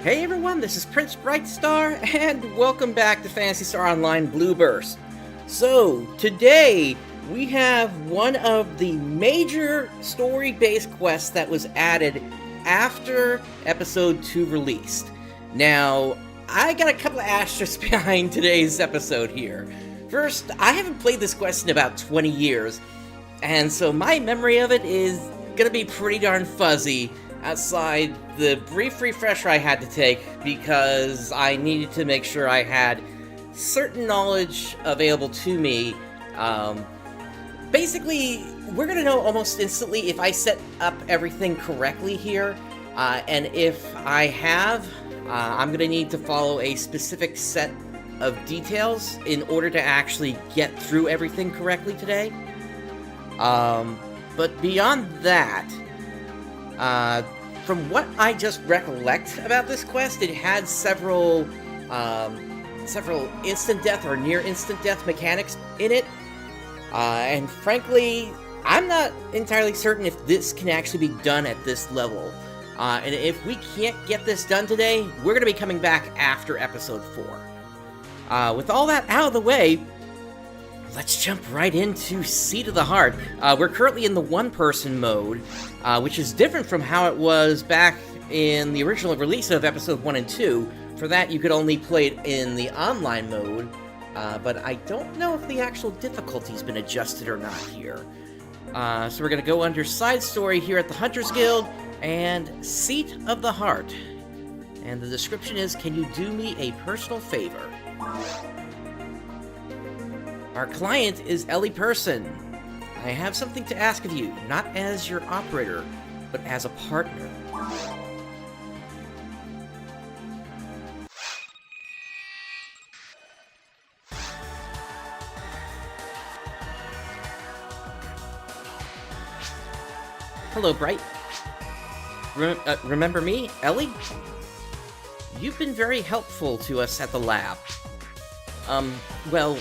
Hey everyone, this is PrinceBrightstar, and welcome back to Phantasy Star Online Blue Burst. So, today, we have one of the major story-based quests that was added after Episode 2 released. Now, I got a couple of asterisks behind today's episode here. First, I haven't played this quest in about 20 years, and so my memory of it is gonna be pretty darn fuzzy, outside the brief refresher I had to take because I needed to make sure I had certain knowledge available to me. Basically, we're gonna know almost instantly if I set up everything correctly here, and if I have, I'm gonna need to follow a specific set of details in order to actually get through everything correctly today. But beyond that, from what I just recollect about this quest, it had several instant death or near instant death mechanics in it, and frankly, I'm not entirely certain if this can actually be done at this level. And if we can't get this done today, we're going to be coming back after Episode 4. With all that out of the way, let's jump right into Seat of the Heart. We're currently in the one-person mode, which is different from how it was back in the original release of Episode 1 and 2. For that, you could only play it in the online mode, but I don't know if the actual difficulty's been adjusted or not here. So we're going to go under Side Story here at the Hunters Guild, and Seat of the Heart. And the description is, can you do me a personal favor? Our client is Ellie Person. I have something to ask of you, not as your operator, but as a partner. Hello, Bright. Remember me, Ellie? You've been very helpful to us at the lab. Well,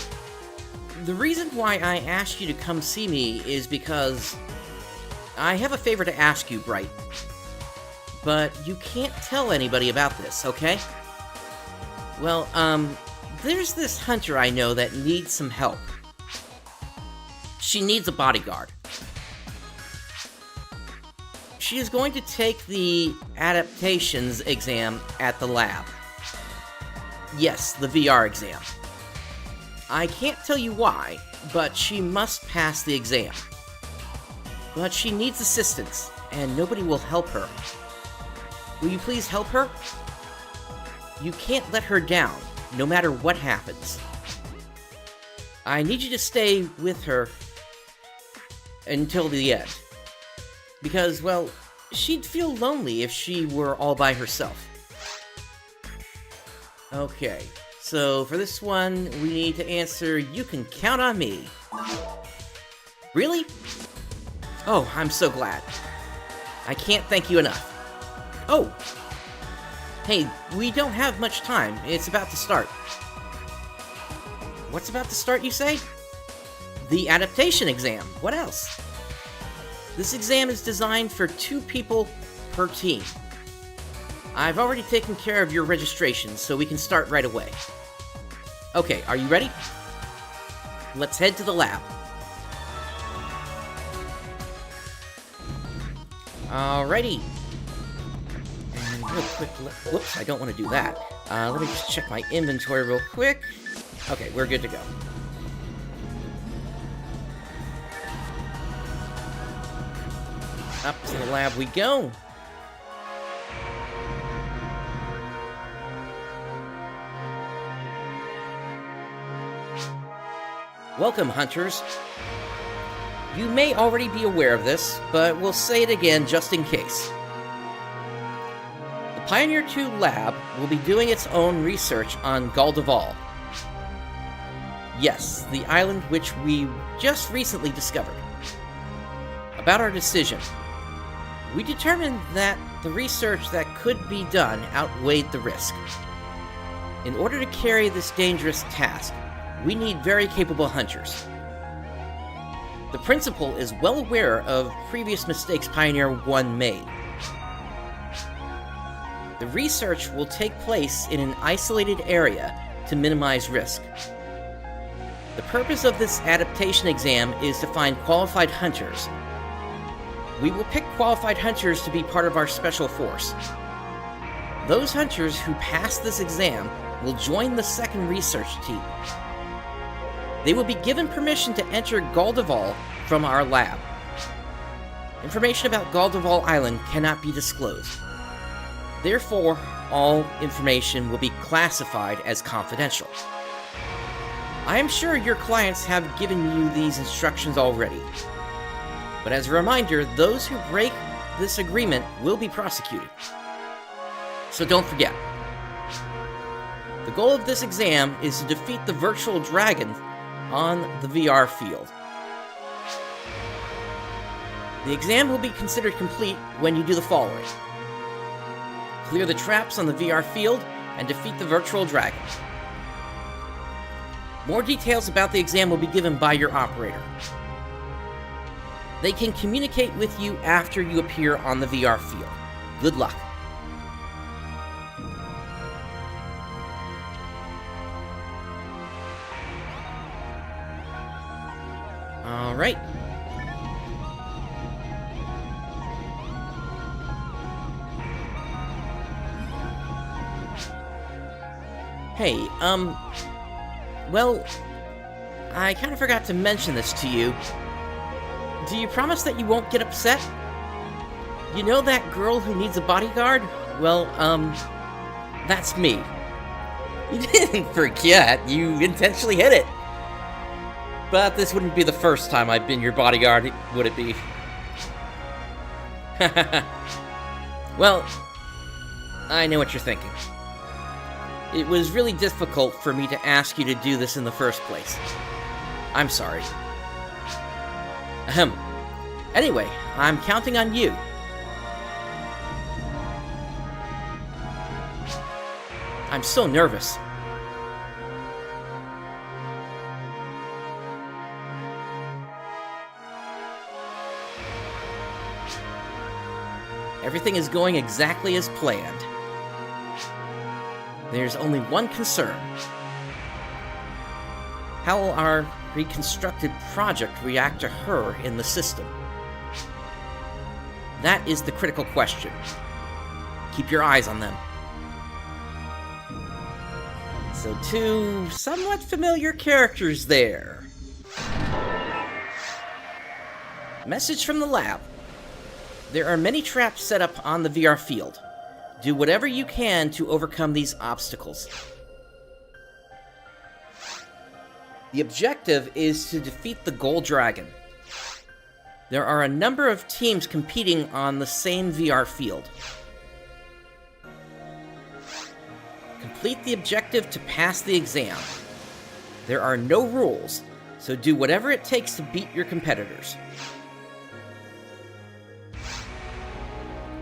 the reason why I asked you to come see me is because I have a favor to ask you, Bright. But you can't tell anybody about this, okay? Well, there's this hunter I know that needs some help. She needs a bodyguard. She is going to take the adaptations exam at the lab. Yes, the VR exam. I can't tell you why, but she must pass the exam. But she needs assistance, and nobody will help her. Will you please help her? You can't let her down, no matter what happens. I need you to stay with her until the end. Because, well, she'd feel lonely if she were all by herself. Okay. So, for this one, we need to answer, you can count on me. Really? Oh, I'm so glad. I can't thank you enough. Oh! Hey, we don't have much time. It's about to start. What's about to start, you say? The adaptation exam. What else? This exam is designed for 2 people per team. I've already taken care of your registration, so we can start right away. Okay, are you ready? Let's head to the lab. Alrighty. And real quick, whoops, I don't want to do that. Let me just check my inventory real quick. Okay, we're good to go. Up to the lab we go. Welcome, hunters. You may already be aware of this, but we'll say it again just in case. The Pioneer 2 lab will be doing its own research on Galdeval. Yes, the island which we just recently discovered. About our decision. We determined that the research that could be done outweighed the risk. In order to carry this dangerous task, we need very capable hunters. The principal is well aware of previous mistakes Pioneer 1 made. The research will take place in an isolated area to minimize risk. The purpose of this adaptation exam is to find qualified hunters. We will pick qualified hunters to be part of our special force. Those hunters who pass this exam will join the second research team. They will be given permission to enter Galdeval from our lab. Information about Galdeval Island cannot be disclosed. Therefore, all information will be classified as confidential. I am sure your clients have given you these instructions already. But as a reminder, those who break this agreement will be prosecuted. So don't forget. The goal of this exam is to defeat the virtual dragon on the VR field. The exam will be considered complete when you do the following. Clear the traps on the VR field and defeat the virtual dragon. More details about the exam will be given by your operator. They can communicate with you after you appear on the VR field. Good luck. All right. Hey, well, I kind of forgot to mention this to you. Do you promise that you won't get upset? You know that girl who needs a bodyguard? Well, that's me. You didn't forget, you intentionally hit it. But this wouldn't be the first time I've been your bodyguard, would it be? Well, I know what you're thinking. It was really difficult for me to ask you to do this in the first place. I'm sorry. Ahem. Anyway, I'm counting on you. I'm so nervous. Everything is going exactly as planned. There's only one concern. How will our reconstructed project react to her in the system? That is the critical question. Keep your eyes on them. So, two somewhat familiar characters there. Message from the lab. There are many traps set up on the VR field. Do whatever you can to overcome these obstacles. The objective is to defeat the Gold Dragon. There are a number of teams competing on the same VR field. Complete the objective to pass the exam. There are no rules, so do whatever it takes to beat your competitors.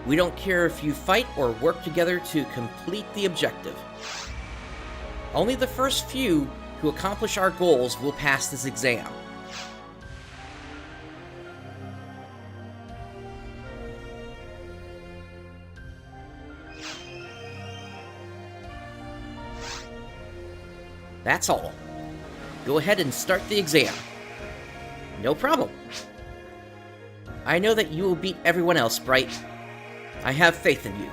We don't care if you fight or work together to complete the objective. Only the first few who accomplish our goals will pass this exam. That's all. Go ahead and start the exam. No problem. I know that you will beat everyone else, Bright. I have faith in you.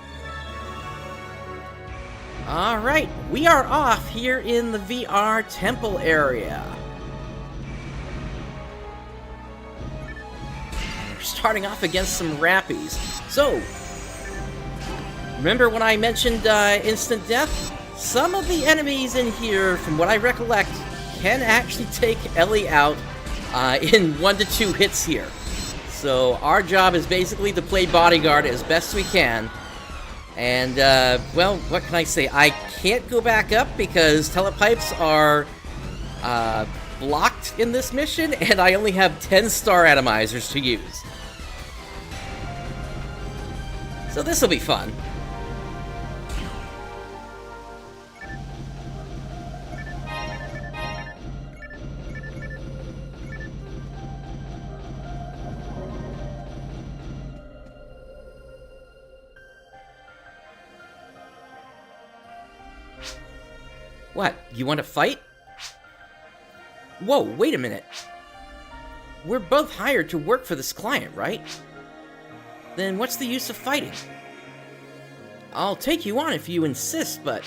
Alright, we are off here in the VR temple area. We're starting off against some Rappies. So, remember when I mentioned instant death? Some of the enemies in here, from what I recollect, can actually take Ellie out in 1 to 2 hits here. So our job is basically to play bodyguard as best we can. And, well, what can I say? I can't go back up because telepipes are blocked in this mission, and I only have 10 star atomizers to use. So this will be fun. What, you want to fight? Whoa, wait a minute. We're both hired to work for this client, right? Then what's the use of fighting? I'll take you on if you insist, but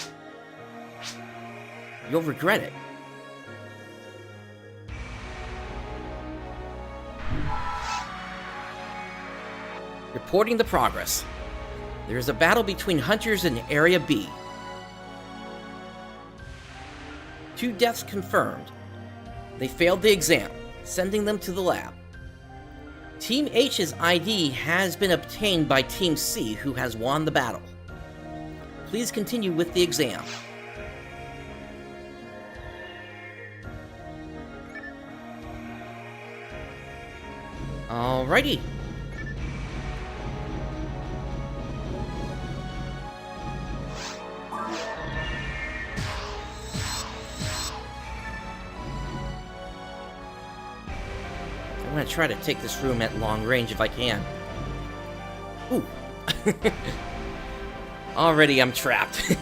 you'll regret it. Reporting the progress. There is a battle between hunters in Area B. 2 deaths confirmed. They failed the exam, sending them to the lab. Team H's ID has been obtained by Team C, who has won the battle. Please continue with the exam. Alrighty. I'm gonna try to take this room at long range if I can. Ooh. Already I'm trapped.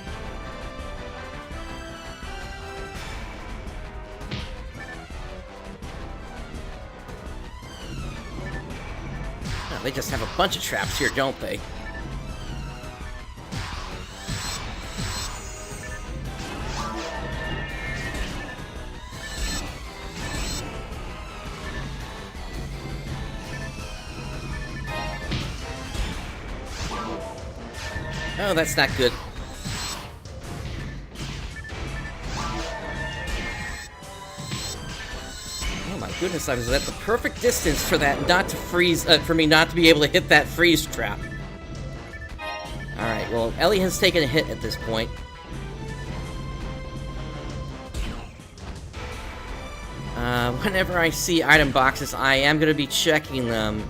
Oh, they just have a bunch of traps here, don't they? Oh, that's not good. Oh my goodness, I was at the perfect distance for that not to freeze, for me not to be able to hit that freeze trap. Alright, well, Ellie has taken a hit at this point. Whenever I see item boxes, I am going to be checking them,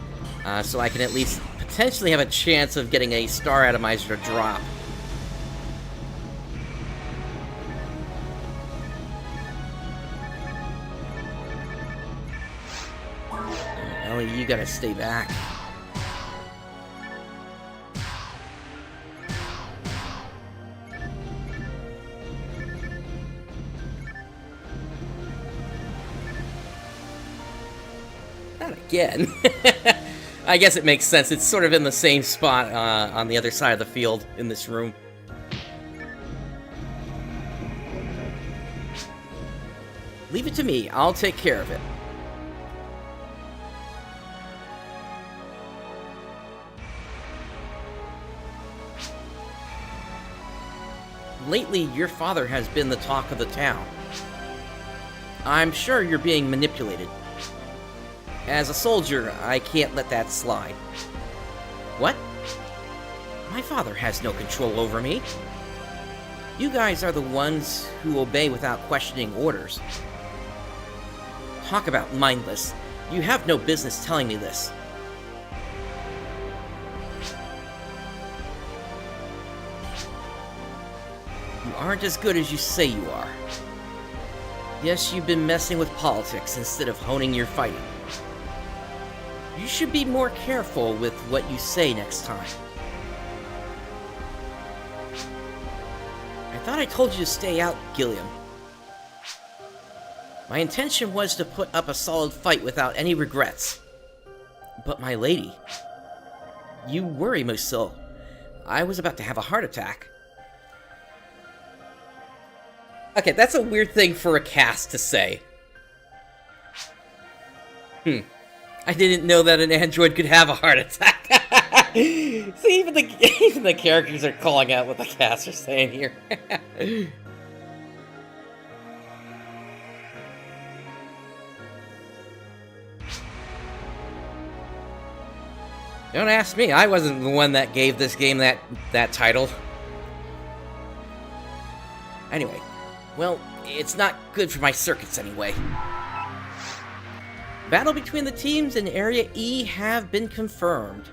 so I can at least potentially have a chance of getting a star atomizer to drop. Ellie, you gotta stay back. Not again. I guess it makes sense. It's sort of in the same spot on the other side of the field in this room. Leave it to me. I'll take care of it. Lately, your father has been the talk of the town. I'm sure you're being manipulated. As a soldier, I can't let that slide. What? My father has no control over me. You guys are the ones who obey without questioning orders. Talk about mindless. You have no business telling me this. You aren't as good as you say you are. Yes, you've been messing with politics instead of honing your fighting. You should be more careful with what you say next time. I thought I told you to stay out, Gilliam. My intention was to put up a solid fight without any regrets. But my lady, you worry me so. I was about to have a heart attack. Okay, that's a weird thing for a cast to say. I didn't know that an android could have a heart attack. See, even the characters are calling out what the cast are saying here. Don't ask me. I wasn't the one that gave this game that title. Anyway, well, it's not good for my circuits anyway. Battle between the teams in Area E have been confirmed.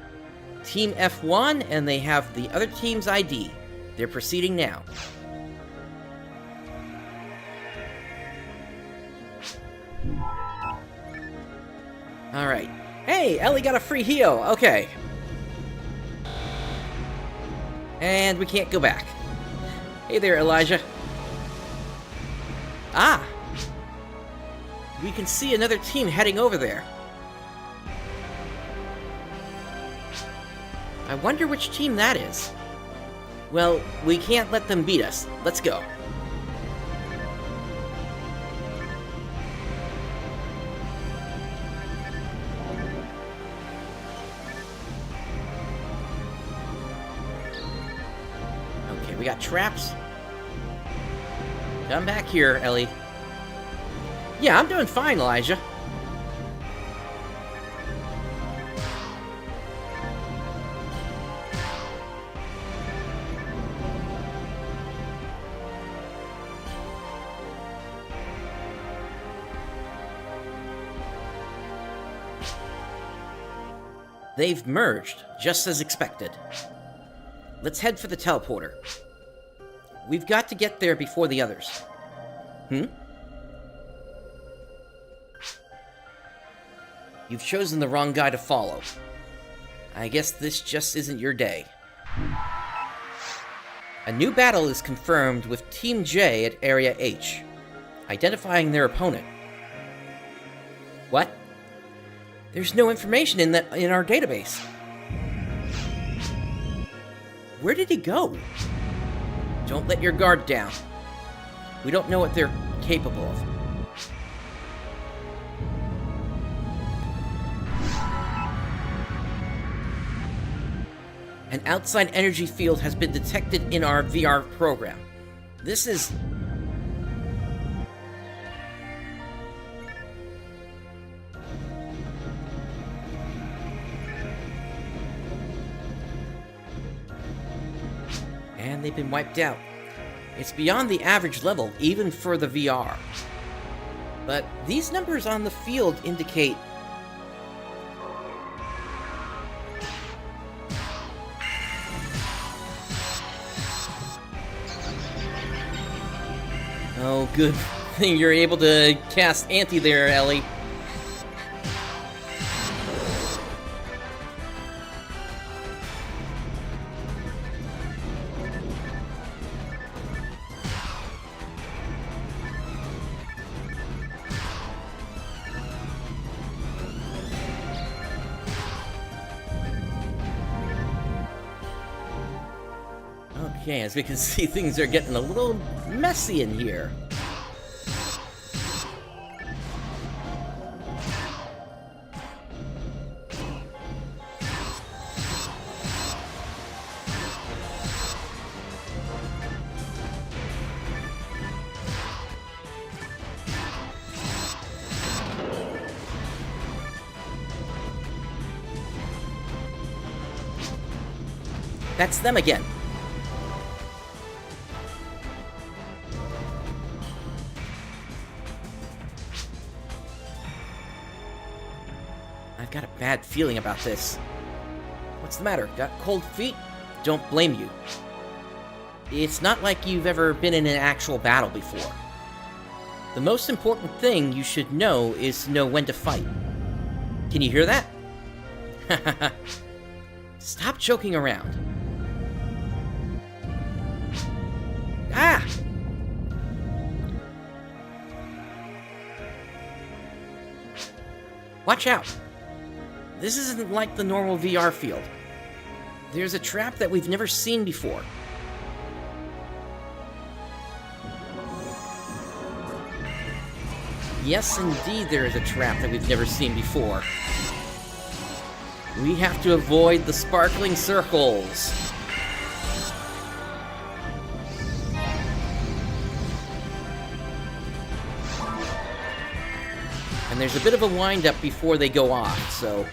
Team F1, and they have the other team's ID. They're proceeding now. Alright. Hey, Ellie got a free heal. Okay. And we can't go back. Hey there, Elijah. Ah! We can see another team heading over there. I wonder which team that is. Well, we can't let them beat us. Let's go. Okay, we got traps. Come back here, Ellie. Yeah, I'm doing fine, Elijah. They've merged, just as expected. Let's head for the teleporter. We've got to get there before the others. You've chosen the wrong guy to follow. I guess this just isn't your day. A new battle is confirmed with Team J at Area H, identifying their opponent. What? There's no information in our database. Where did he go? Don't let your guard down. We don't know what they're capable of. An outside energy field has been detected in our VR program. This is... And they've been wiped out. It's beyond the average level, even for the VR. But these numbers on the field indicate... Oh, good thing you're able to cast Anti there, Ellie. Okay, as we can see, things are getting a little messy in here. That's them again. I've got a bad feeling about this. What's the matter? Got cold feet? Don't blame you. It's not like you've ever been in an actual battle before. The most important thing you should know is to know when to fight. Can you hear that? Stop joking around. Ah! Watch out! This isn't like the normal VR field. There's a trap that we've never seen before. Yes, indeed, there is a trap that we've never seen before. We have to avoid the sparkling circles. And there's a bit of a wind-up before they go off, so...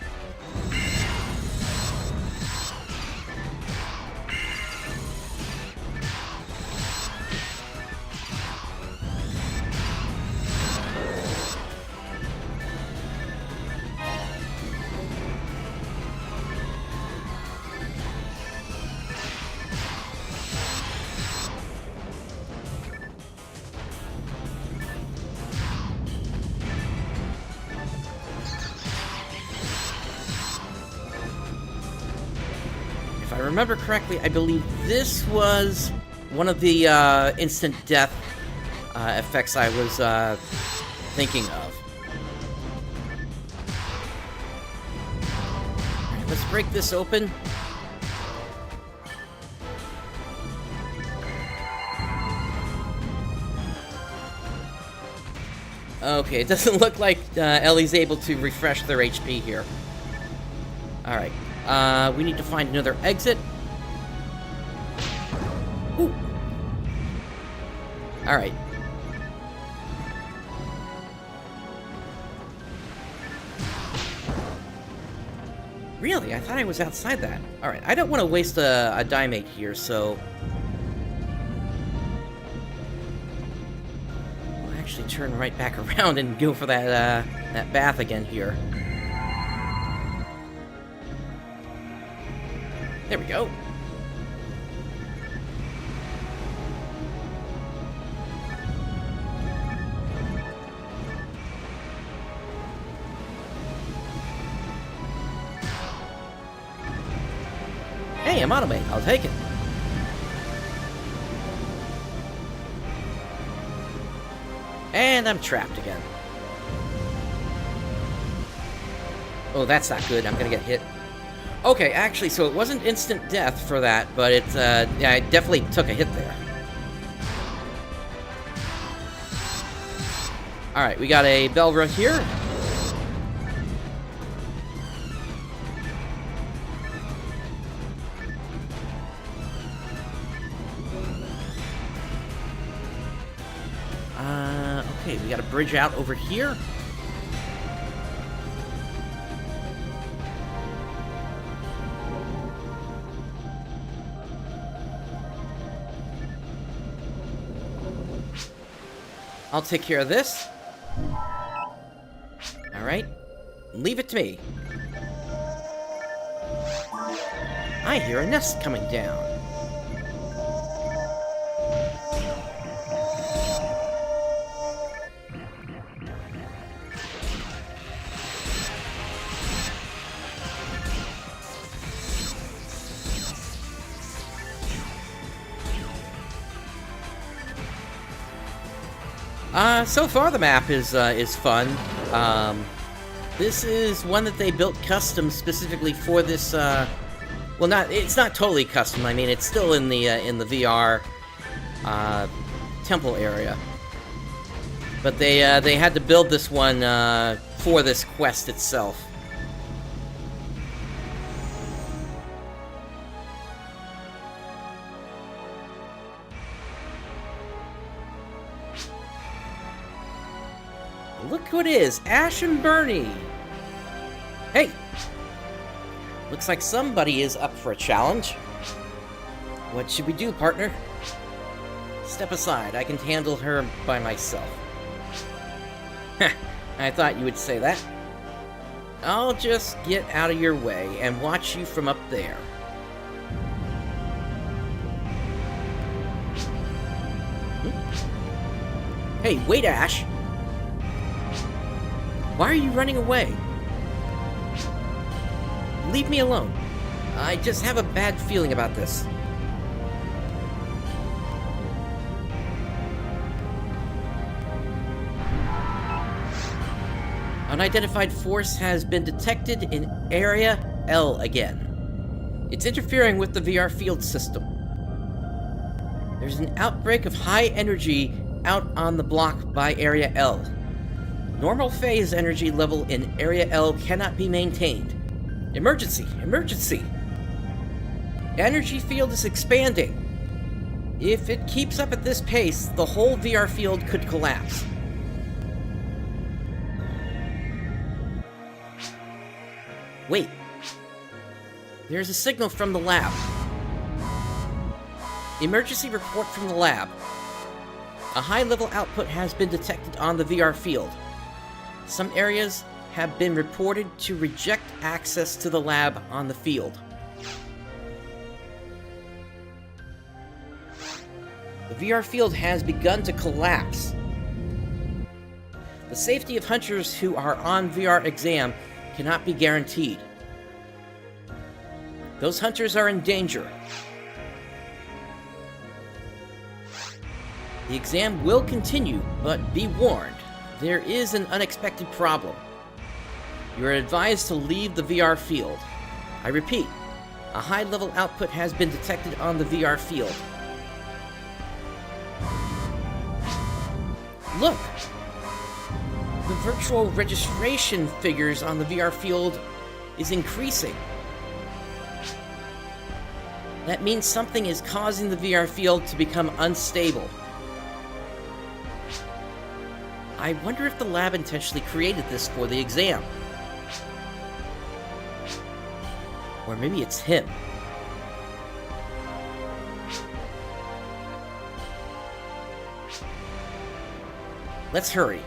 If I remember correctly, I believe this was one of the instant death effects I was thinking of. Alright, let's break this open. Okay, it doesn't look like Ellie's able to refresh their HP here. Alright, we need to find another exit. Ooh. Alright. Really? I thought I was outside that. Alright, I don't want to waste a diamate here, so... I'll actually turn right back around and go for that, that bath again here. There we go. Hey, I'm automate. I'll take it. And I'm trapped again. Oh, that's not good. I'm gonna get hit. Okay, actually, so it wasn't instant death for that, but it, yeah, I definitely took a hit there. Alright, we got a Belra here. Okay, we got a bridge out over here. I'll take care of this. Alright. Leave it to me. I hear a nest coming down. So far the map is fun. This is one that they built custom specifically for this, well, it's not totally custom. I mean, it's still in the VR, temple area. But they had to build this one, for this quest itself. Look who it is, Ash and Bernie! Hey! Looks like somebody is up for a challenge. What should we do, partner? Step aside, I can handle her by myself. I thought you would say that. I'll just get out of your way and watch you from up there. Hey, wait, Ash! Why are you running away? Leave me alone. I just have a bad feeling about this. Unidentified force has been detected in Area L again. It's interfering with the VR field system. There's an outbreak of high energy out on the block by Area L. Normal phase energy level in Area L cannot be maintained. Emergency! Emergency! Energy field is expanding. If it keeps up at this pace, the whole VR field could collapse. Wait. There's a signal from the lab. Emergency report from the lab. A high-level output has been detected on the VR field. Some areas have been reported to reject access to the lab on the field. The VR field has begun to collapse. The safety of hunters who are on VR exam cannot be guaranteed. Those hunters are in danger. The exam will continue, but be warned, there is an unexpected problem. You are advised to leave the VR field. I repeat, a high-level output has been detected on the VR field. Look! The virtual registration figures on the VR field is increasing. That means something is causing the VR field to become unstable. I wonder if the lab intentionally created this for the exam. Or maybe it's him. Let's hurry.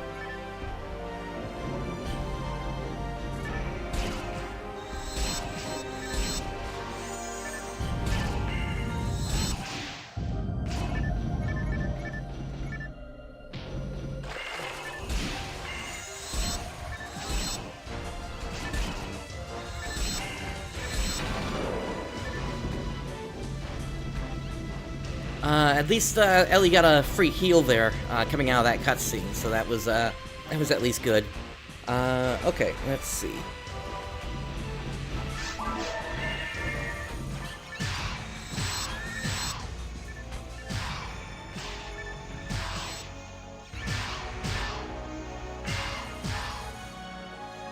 At least Ellie got a free heal there coming out of that cutscene, so that was at least good. Okay, let's see.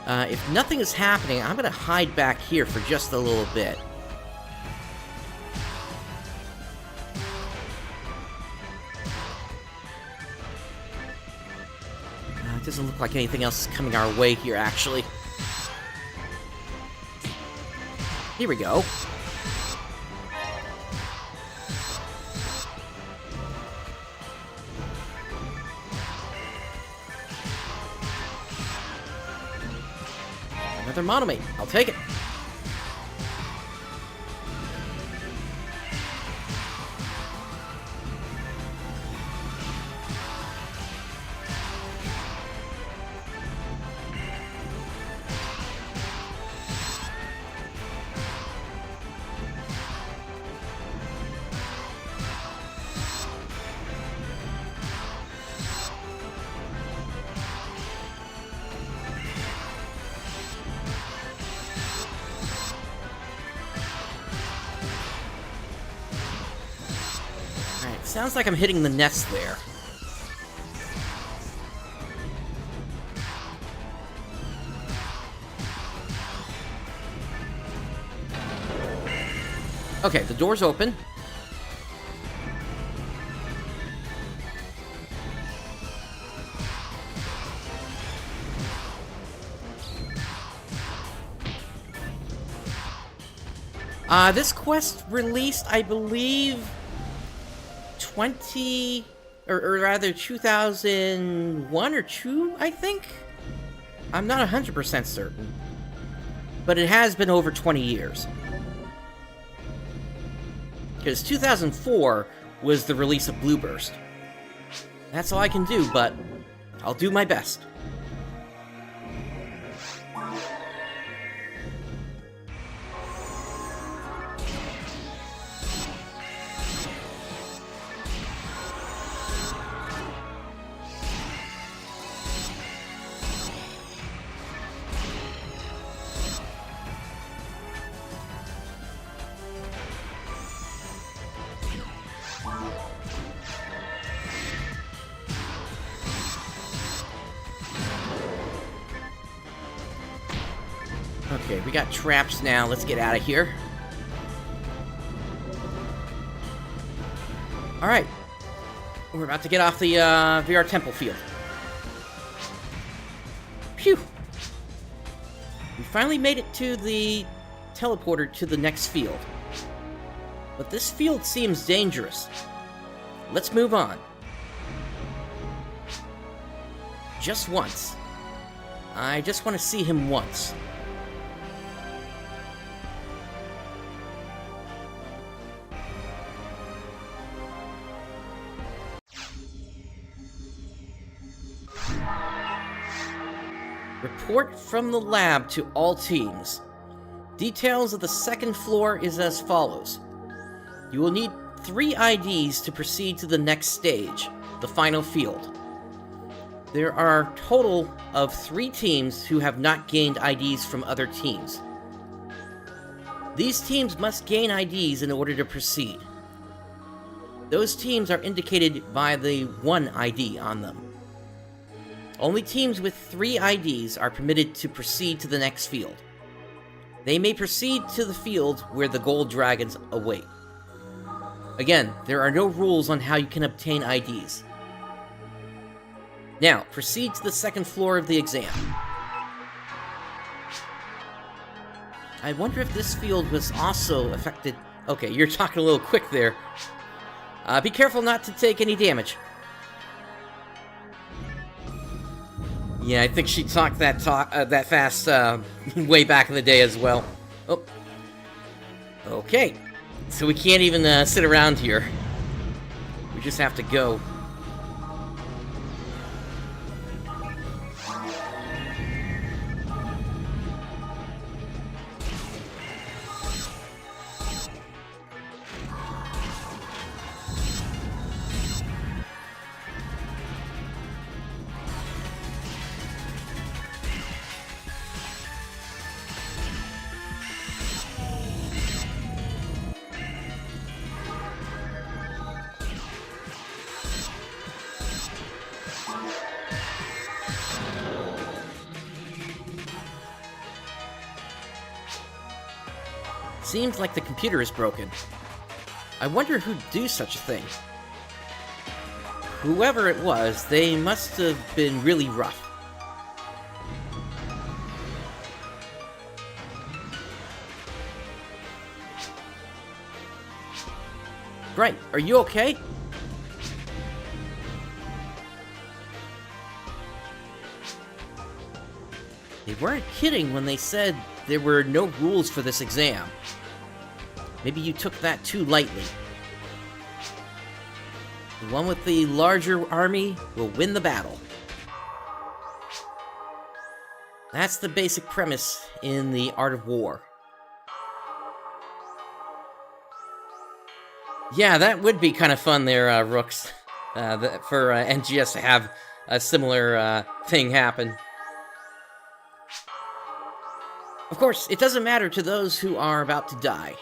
If nothing is happening, I'm gonna hide back here for just a little bit. It doesn't look like anything else is coming our way here, actually. Here we go. Another monomate. I'll take it. Sounds like I'm hitting the nest there. Okay, the door's open. This quest released, I believe, 2001 or 2, I think? I'm not 100% certain. But it has been over 20 years. Because 2004 was the release of Blueburst. That's all I can do, but I'll do my best. Okay, we got traps now. Let's get out of here. Alright. We're about to get off the VR Temple field. Phew! We finally made it to the teleporter to the next field. But this field seems dangerous. Let's move on. Just once. I just want to see him once. Report from the lab to all teams. Details of the second floor is as follows. You will need 3 IDs to proceed to the next stage. the final field. There are a total of 3 teams who have not gained IDs from other teams. These teams must gain IDs in order to proceed. Those teams are indicated by the 1 ID on them. Only teams with 3 IDs are permitted to proceed to the next field. They may proceed to the field where the gold dragons await. Again, there are no rules on how you can obtain IDs. Now, proceed to the 2nd floor of the exam. I wonder if this field was also affected... Okay, you're talking a little quick there. Be careful not to take any damage. Yeah, I think she talked that fast way back in the day as well. Oh. Okay. So we can't even sit around here. We just have to go. Seems like the computer is broken. I wonder who'd do such a thing. Whoever it was, they must have been really rough. Bright, are you okay? They weren't kidding when they said there were no rules for this exam. Maybe you took that too lightly. The one with the larger army will win the battle. That's the basic premise in the art of war. Yeah, that would be kind of fun there, Rooks. For NGS to have a similar thing happen. Of course, it doesn't matter to those who are about to die.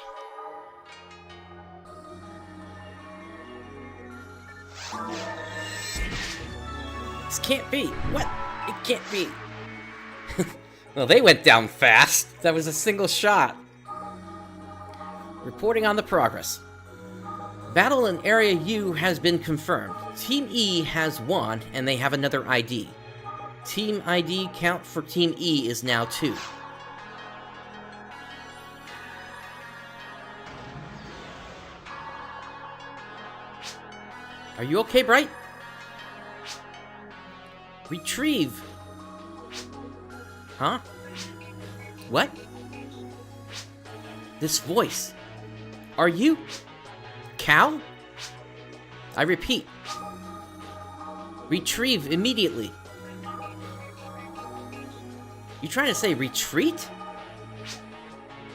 This can't be. What? It can't be. Well, they went down fast. That was a single shot. Reporting on the progress. Battle in Area U has been confirmed. Team E has won, and they have another ID. Team ID count for Team E is now 2. Are you okay, Bright? Retrieve. Huh? What? This voice. Are you... Cal? I repeat. Retrieve immediately. You trying to say retreat?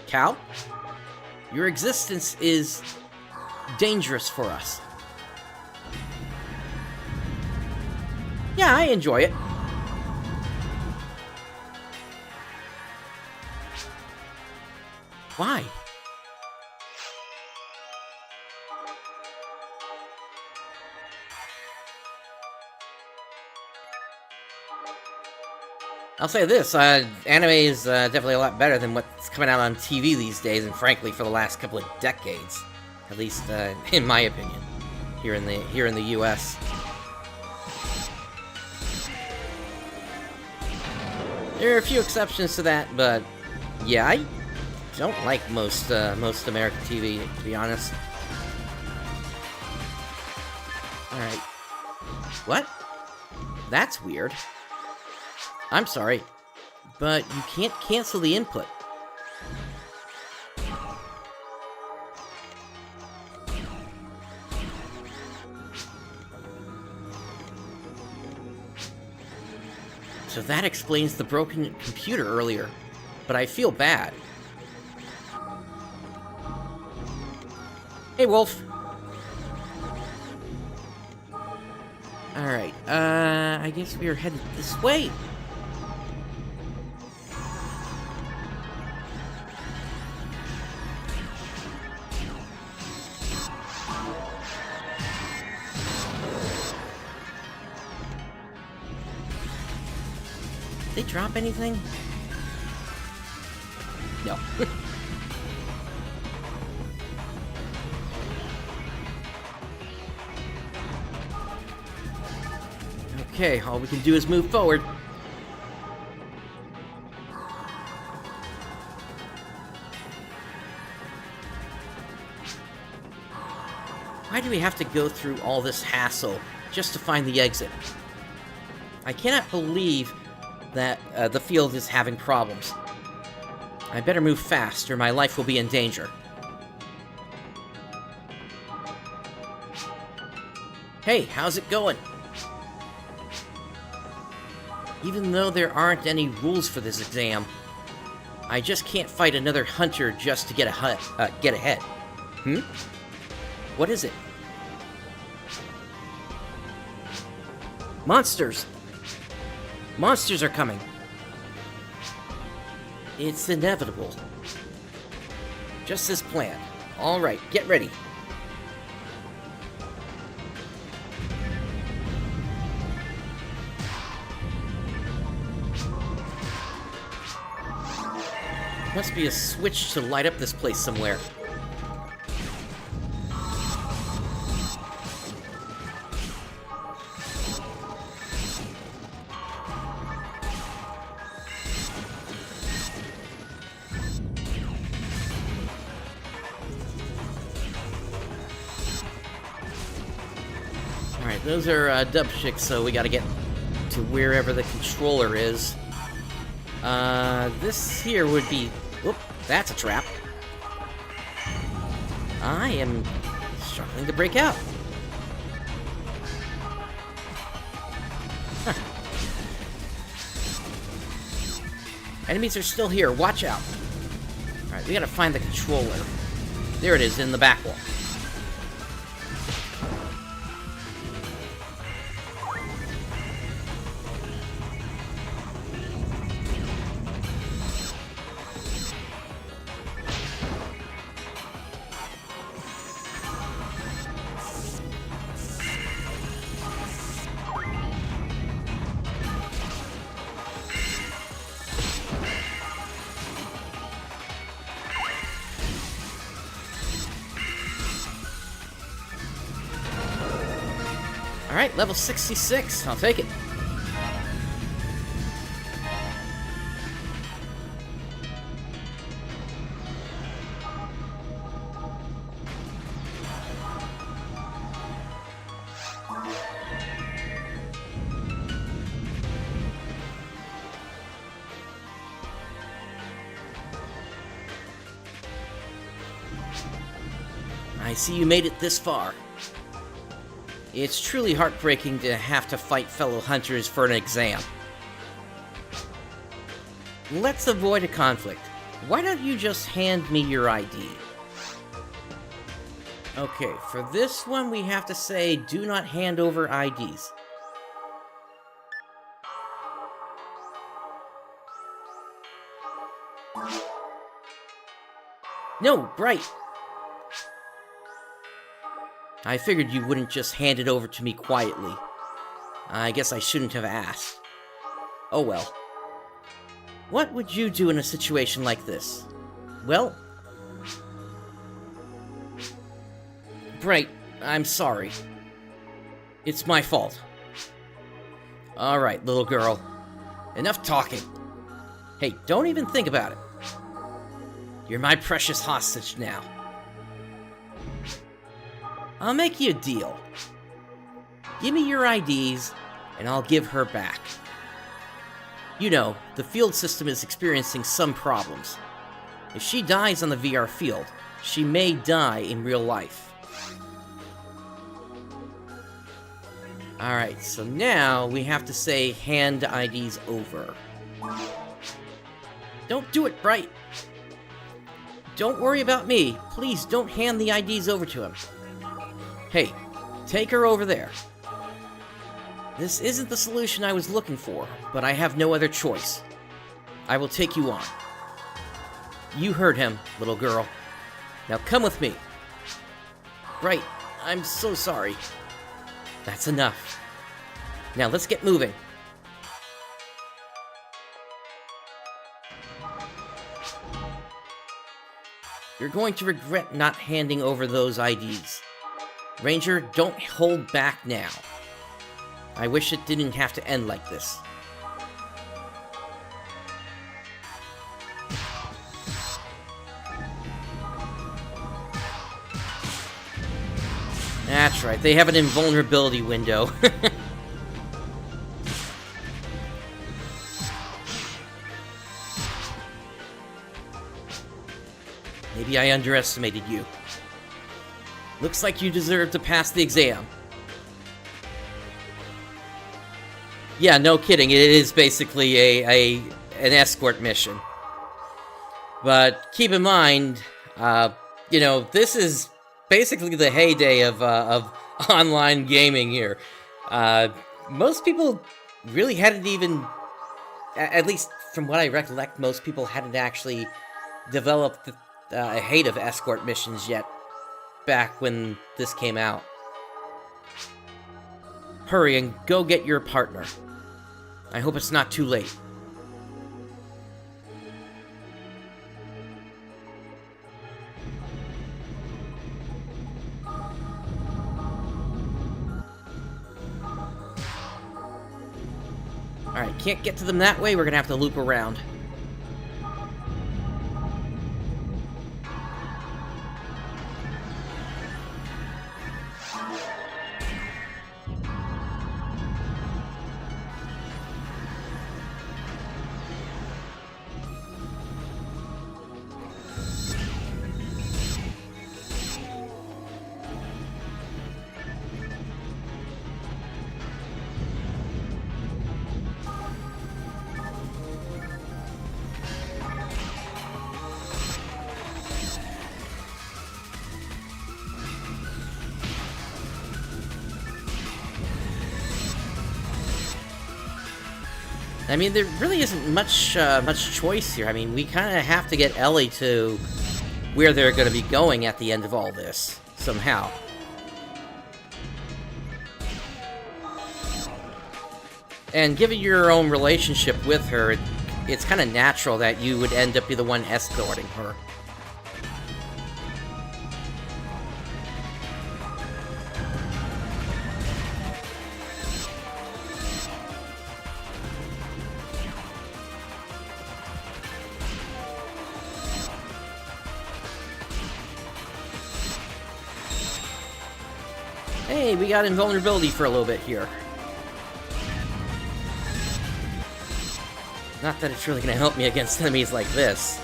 Cal? Your existence is dangerous for us. Yeah, I enjoy it. Why? I'll say this, anime is definitely a lot better than what's coming out on TV these days, and frankly, for the last couple of decades. At least, in my opinion, here in the U.S. There are a few exceptions to that, but yeah, I don't like most American TV, to be honest. Alright. What? That's weird. I'm sorry, but you can't cancel the input. So that explains the broken computer earlier, but I feel bad. Hey, Wolf. Alright, I guess we are headed this way. Did they drop anything? No. Okay, all we can do is move forward. Why do we have to go through all this hassle just to find the exit? I cannot believe that the field is having problems. I better move fast or my life will be in danger. Hey, how's it going? Even though there aren't any rules for this exam, I just can't fight another hunter just to get ahead. What is it? Monsters! Monsters are coming! It's inevitable. Just as planned. Alright, get ready. Must be a switch to light up this place somewhere. Alright, those are dub chicks, so we gotta get to wherever the controller is. This here would be... Whoop, that's a trap. I am struggling to break out. Huh. Enemies are still here, watch out. Alright, we gotta find the controller. There it is, in the back wall. Alright, level 66. I'll take it. I see you made it this far. It's truly heartbreaking to have to fight fellow hunters for an exam. Let's avoid a conflict. Why don't you just hand me your ID? Okay, for this one we have to say, do not hand over IDs. No, Bright! I figured you wouldn't just hand it over to me quietly. I guess I shouldn't have asked. Oh well. What would you do in a situation like this? Well... Bright, I'm sorry. It's my fault. Alright, little girl. Enough talking. Hey, don't even think about it. You're my precious hostage now. I'll make you a deal. Give me your IDs, and I'll give her back. You know, the field system is experiencing some problems. If she dies on the VR field, she may die in real life. Alright, so now we have to say hand IDs over. Don't do it, Bright! Don't worry about me. Please don't hand the IDs over to him. Hey, take her over there. This isn't the solution I was looking for, but I have no other choice. I will take you on. You heard him, little girl. Now come with me. Right, I'm so sorry. That's enough. Now let's get moving. You're going to regret not handing over those IDs. Ranger, don't hold back now. I wish it didn't have to end like this. That's right, they have an invulnerability window. Maybe I underestimated you. Looks like you deserve to pass the exam. Yeah, no kidding, it is basically an escort mission. But keep in mind, you know, this is basically the heyday of online gaming here. Most people really hadn't even, at least from what I recollect, most people hadn't actually developed a hate of escort missions yet, back when this came out. Hurry and go get your partner. I hope it's not too late. Alright, can't get to them that way, we're gonna have to loop around. I mean, there really isn't much choice here. I mean, we kind of have to get Ellie to where they're going to be going at the end of all this, somehow. And given your own relationship with her, it's kind of natural that you would end up be the one escorting her. Hey, we got invulnerability for a little bit here. Not that it's really going to help me against enemies like this.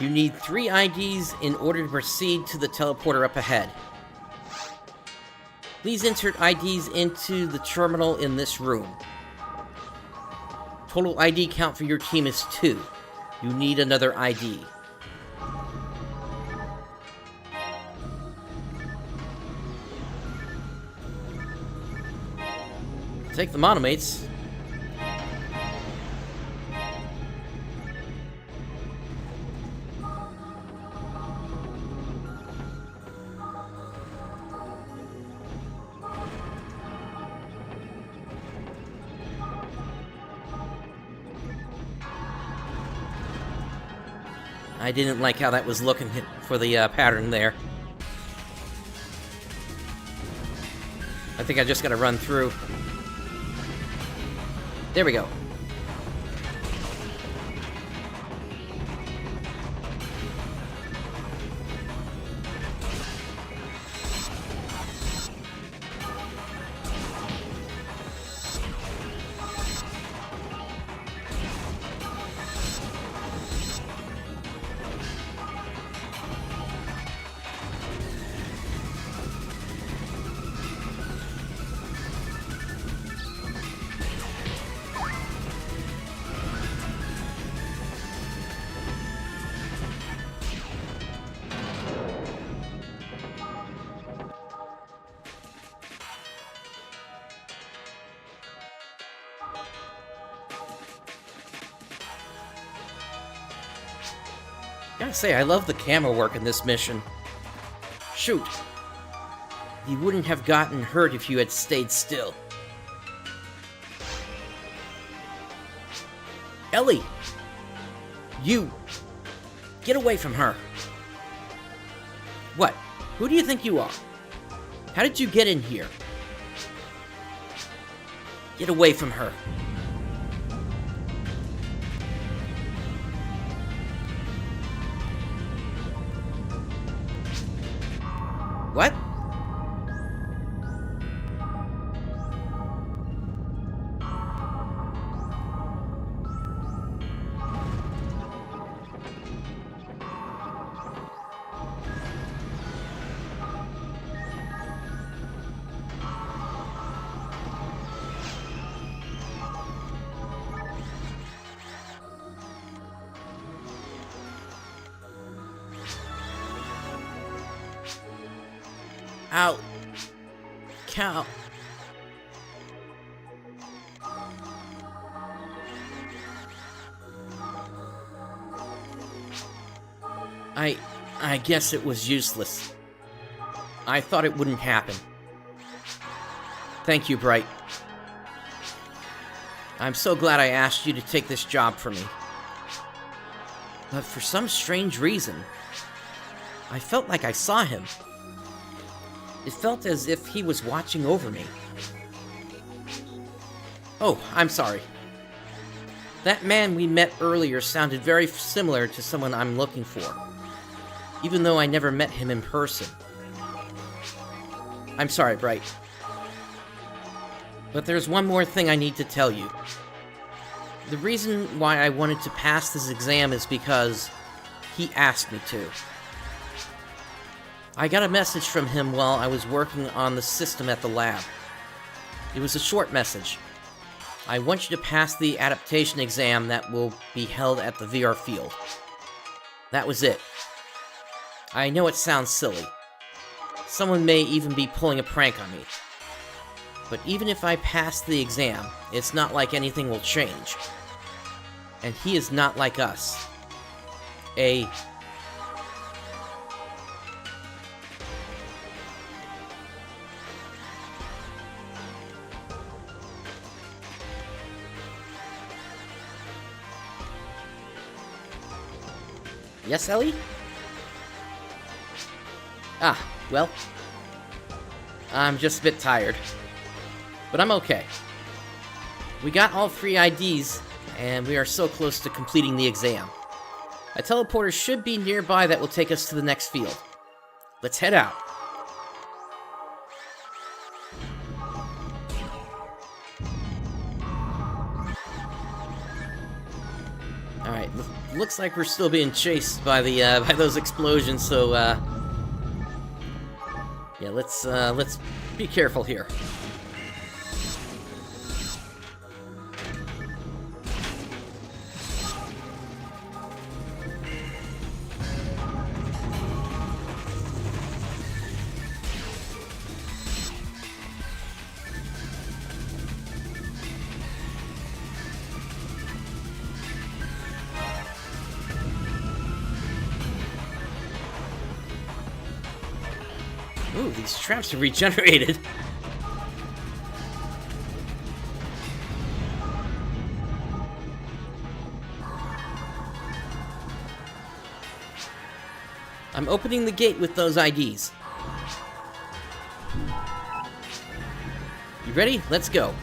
You need 3 IDs in order to proceed to the teleporter up ahead. Please insert IDs into the terminal in this room. Total ID count for your team is 2. You need another ID. Take the monomates. I didn't like how that was looking for the pattern there. I think I just gotta run through. There we go. Gotta say, I love the camera work in this mission. Shoot. You wouldn't have gotten hurt if you had stayed still. Ellie! You! Get away from her! What? Who do you think you are? How did you get in here? Get away from her. What? Ow. Cow. I guess it was useless. I thought it wouldn't happen. Thank you, Bright. I'm so glad I asked you to take this job for me. But for some strange reason, I felt like I saw him. It felt as if he was watching over me. Oh, I'm sorry. That man we met earlier sounded very similar to someone I'm looking for, even though I never met him in person. I'm sorry, Bright. But there's one more thing I need to tell you. The reason why I wanted to pass this exam is because he asked me to. I got a message from him while I was working on the system at the lab. It was a short message. I want you to pass the adaptation exam that will be held at the VR field. That was it. I know it sounds silly. Someone may even be pulling a prank on me. But even if I pass the exam, it's not like anything will change. And he is not like us. Yes, Ellie? Ah, well, I'm just a bit tired. But I'm okay. We got all 3 IDs, and we are so close to completing the exam. A teleporter should be nearby that will take us to the next field. Let's head out. Alright, looks like we're still being chased by the by those explosions, so yeah, let's be careful here. Ooh, these traps are regenerated. I'm opening the gate with those IDs. You ready? Let's go.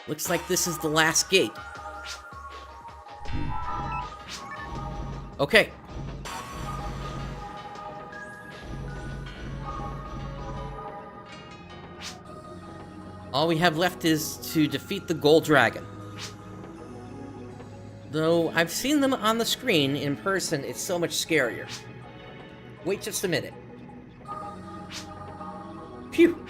Looks like this is the last gate. Okay. All we have left is to defeat the Gold Dragon. Though I've seen them on the screen, in person, it's so much scarier. Wait just a minute. Phew.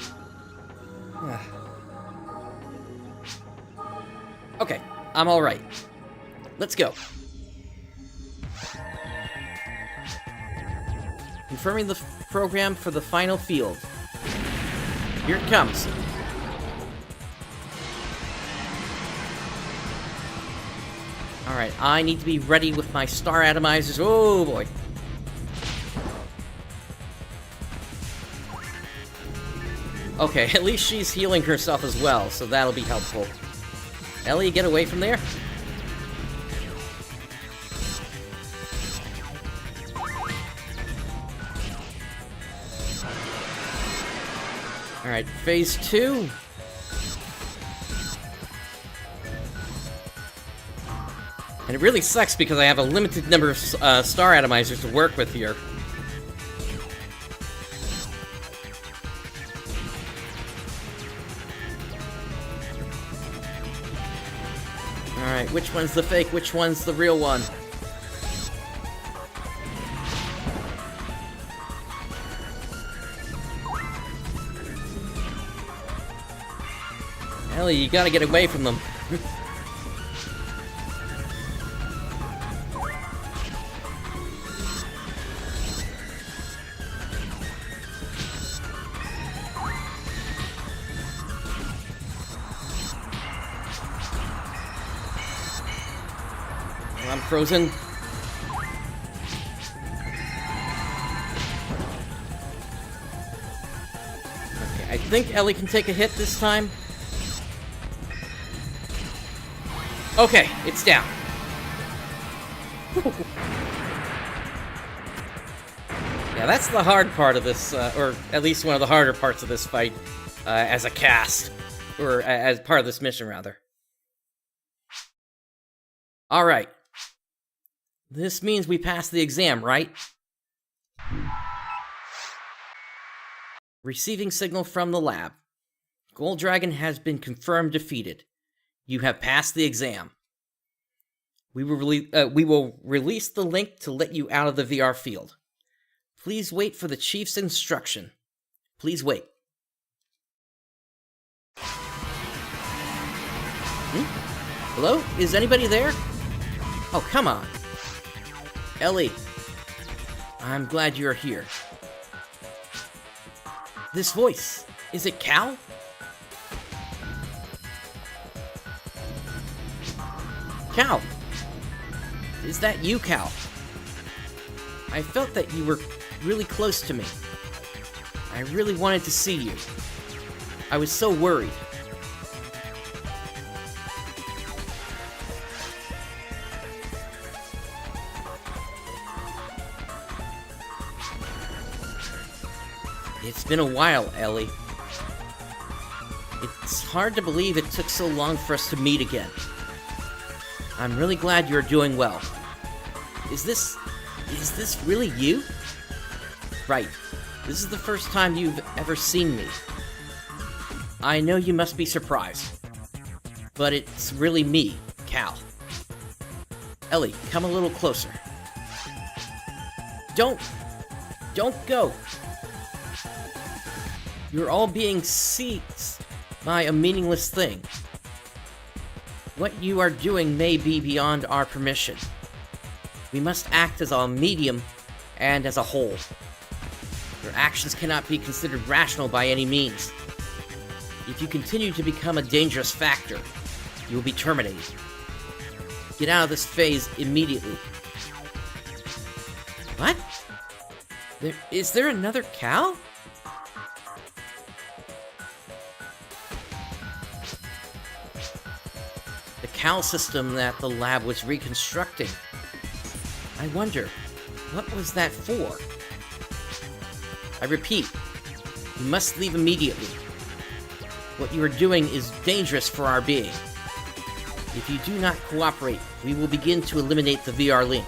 Okay, I'm alright. Let's go. Confirming the program for the final field. Here it comes. Alright, I need to be ready with my star atomizers. Oh boy. Okay, at least she's healing herself as well, so that'll be helpful. Ellie, get away from there. Alright, phase 2. And it really sucks because I have a limited number of star atomizers to work with here. Alright, which one's the fake? Which one's the real one? Ellie, you gotta get away from them. I'm frozen. Okay, I think Ellie can take a hit this time. Okay, it's down. Yeah, that's the hard part of this, or at least one of the harder parts of this fight, as a cast. Or as part of this mission, rather. Alright. This means we passed the exam, right? Receiving signal from the lab. Gold Dragon has been confirmed defeated. You have passed the exam. We will release the link to let you out of the VR field. Please wait for the Chief's instruction. Please wait. Hello? Is anybody there? Oh, come on. Ellie. I'm glad you're here. This voice. Is it Cal? Cal! Is that you, Cal? I felt that you were really close to me. I really wanted to see you. I was so worried. It's been a while, Ellie. It's hard to believe it took so long for us to meet again. I'm really glad you're doing well. Is this really you? Right. This is the first time you've ever seen me. I know you must be surprised. But it's really me, Cal. Ellie, come a little closer. Don't go. You're all being seized by a meaningless thing. What you are doing may be beyond our permission. We must act as a medium and as a whole. Your actions cannot be considered rational by any means. If you continue to become a dangerous factor, you will be terminated. Get out of this phase immediately. What? Is there another Cal? The Cal system that the lab was reconstructing. I wonder, what was that for? I repeat, you must leave immediately. What you are doing is dangerous for our being. If you do not cooperate, we will begin to eliminate the VR link.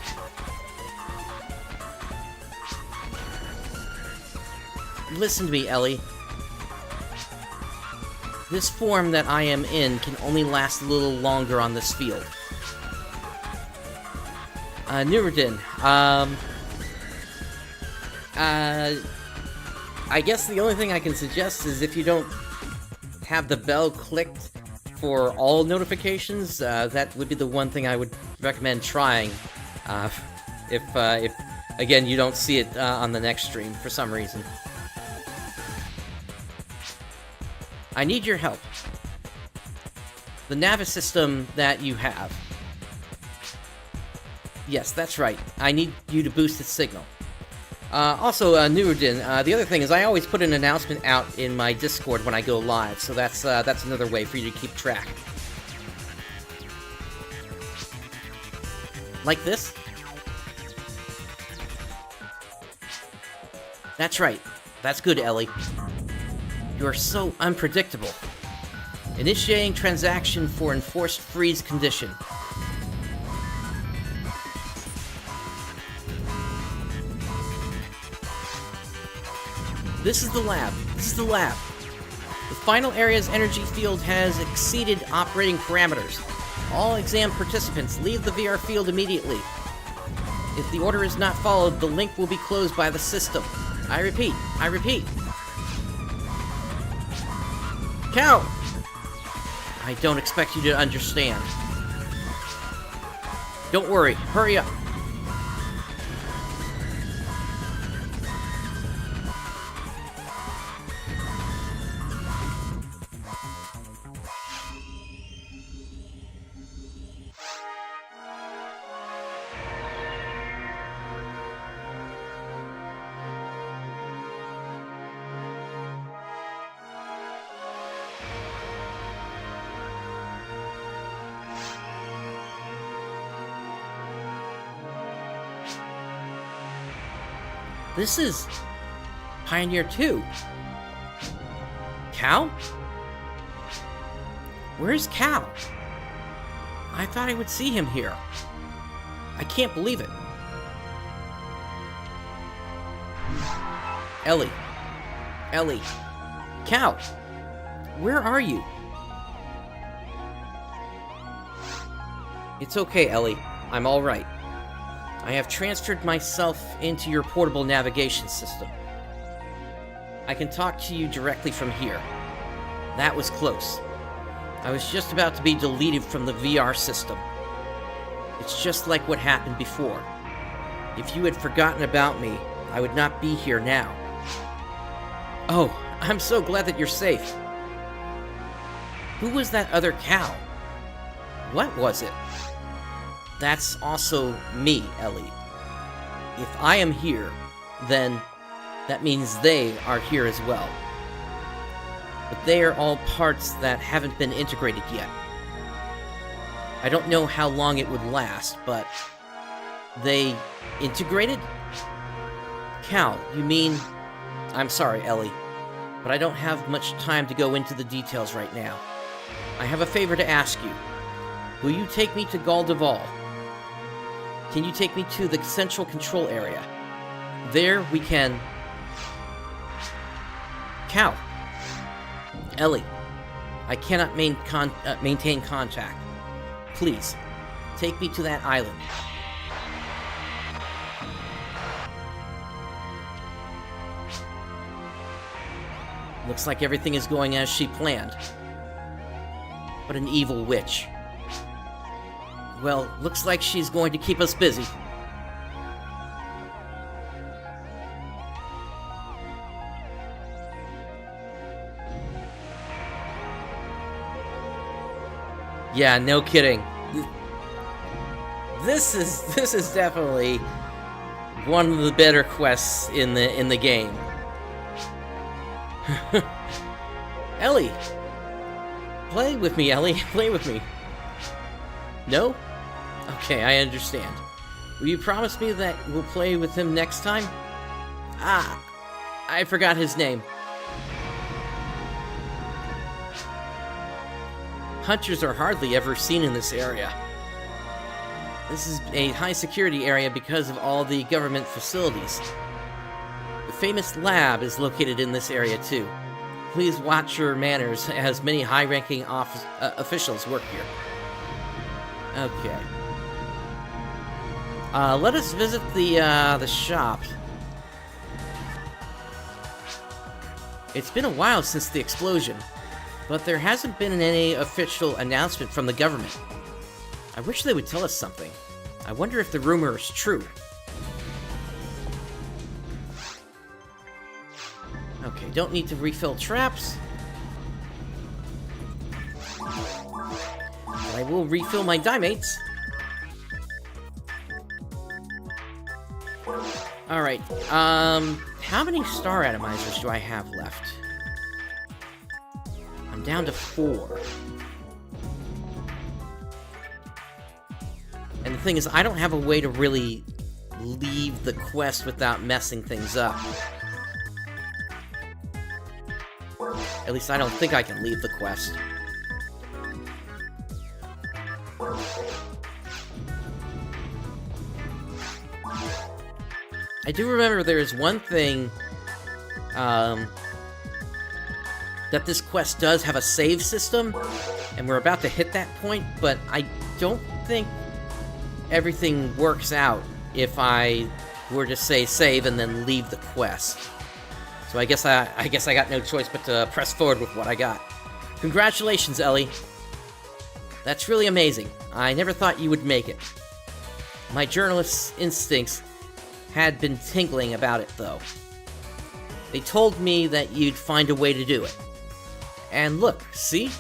Listen to me, Ellie. This form that I am in can only last a little longer on this field. Nuruddin, I guess the only thing I can suggest is if you don't have the bell clicked for all notifications, that would be the one thing I would recommend trying. If again, you don't see it on the next stream for some reason. I need your help. The Navis system that you have. Yes, that's right. I need you to boost its signal. Also, Nuruddin, the other thing is I always put an announcement out in my Discord when I go live, so that's another way for you to keep track. Like this? That's right. That's good, Ellie. You are so unpredictable. Initiating transaction for enforced freeze condition. This is the lab. This is the lab. The final area's energy field has exceeded operating parameters. All exam participants leave the VR field immediately. If the order is not followed, the link will be closed by the system. I repeat. I repeat. Cow! I don't expect you to understand. Don't worry. Hurry up. This is Pioneer 2. Cal? Where's Cal? I thought I would see him here. I can't believe it. Ellie. Ellie. Cal! Where are you? It's okay, Ellie. I'm all right. I have transferred myself into your portable navigation system. I can talk to you directly from here. That was close. I was just about to be deleted from the VR system. It's just like what happened before. If you had forgotten about me, I would not be here now. Oh, I'm so glad that you're safe. Who was that other cow? What was it? That's also me, Ellie. If I am here, then that means they are here as well. But they are all parts that haven't been integrated yet. I don't know how long it would last, but... They... integrated? Cal, you mean... I'm sorry, Ellie, but I don't have much time to go into the details right now. I have a favor to ask you. Will you take me to Galdeval? Can you take me to the central control area? There we can... Cal. Ellie. I cannot maintain contact. Please, take me to that island. Looks like everything is going as she planned. But an evil witch. Well, looks like she's going to keep us busy. Yeah, no kidding. This is definitely one of the better quests in the game. Ellie! Play with me, Ellie. Play with me. No? Okay, I understand. Will you promise me that we'll play with him next time? Ah, I forgot his name. Hunters are hardly ever seen in this area. This is a high-security area because of all the government facilities. The famous lab is located in this area, too. Please watch your manners, as many high-ranking officials work here. Okay. Let us visit the shop. It's been a while since the explosion, but there hasn't been any official announcement from the government. I wish they would tell us something. I wonder if the rumor is true. Okay, don't need to refill traps. But I will refill my dimates. Alright, how many star atomizers do I have left? I'm down to 4. And the thing is, I don't have a way to really leave the quest without messing things up. At least I don't think I can leave the quest. I do remember there is one thing, that this quest does have a save system, and we're about to hit that point, but I don't think everything works out if I were to say save and then leave the quest. So I guess I got no choice but to press forward with what I got. Congratulations, Ellie. That's really amazing. I never thought you would make it. My journalist's instincts had been tingling about it, though. They told me that you'd find a way to do it. And look, see?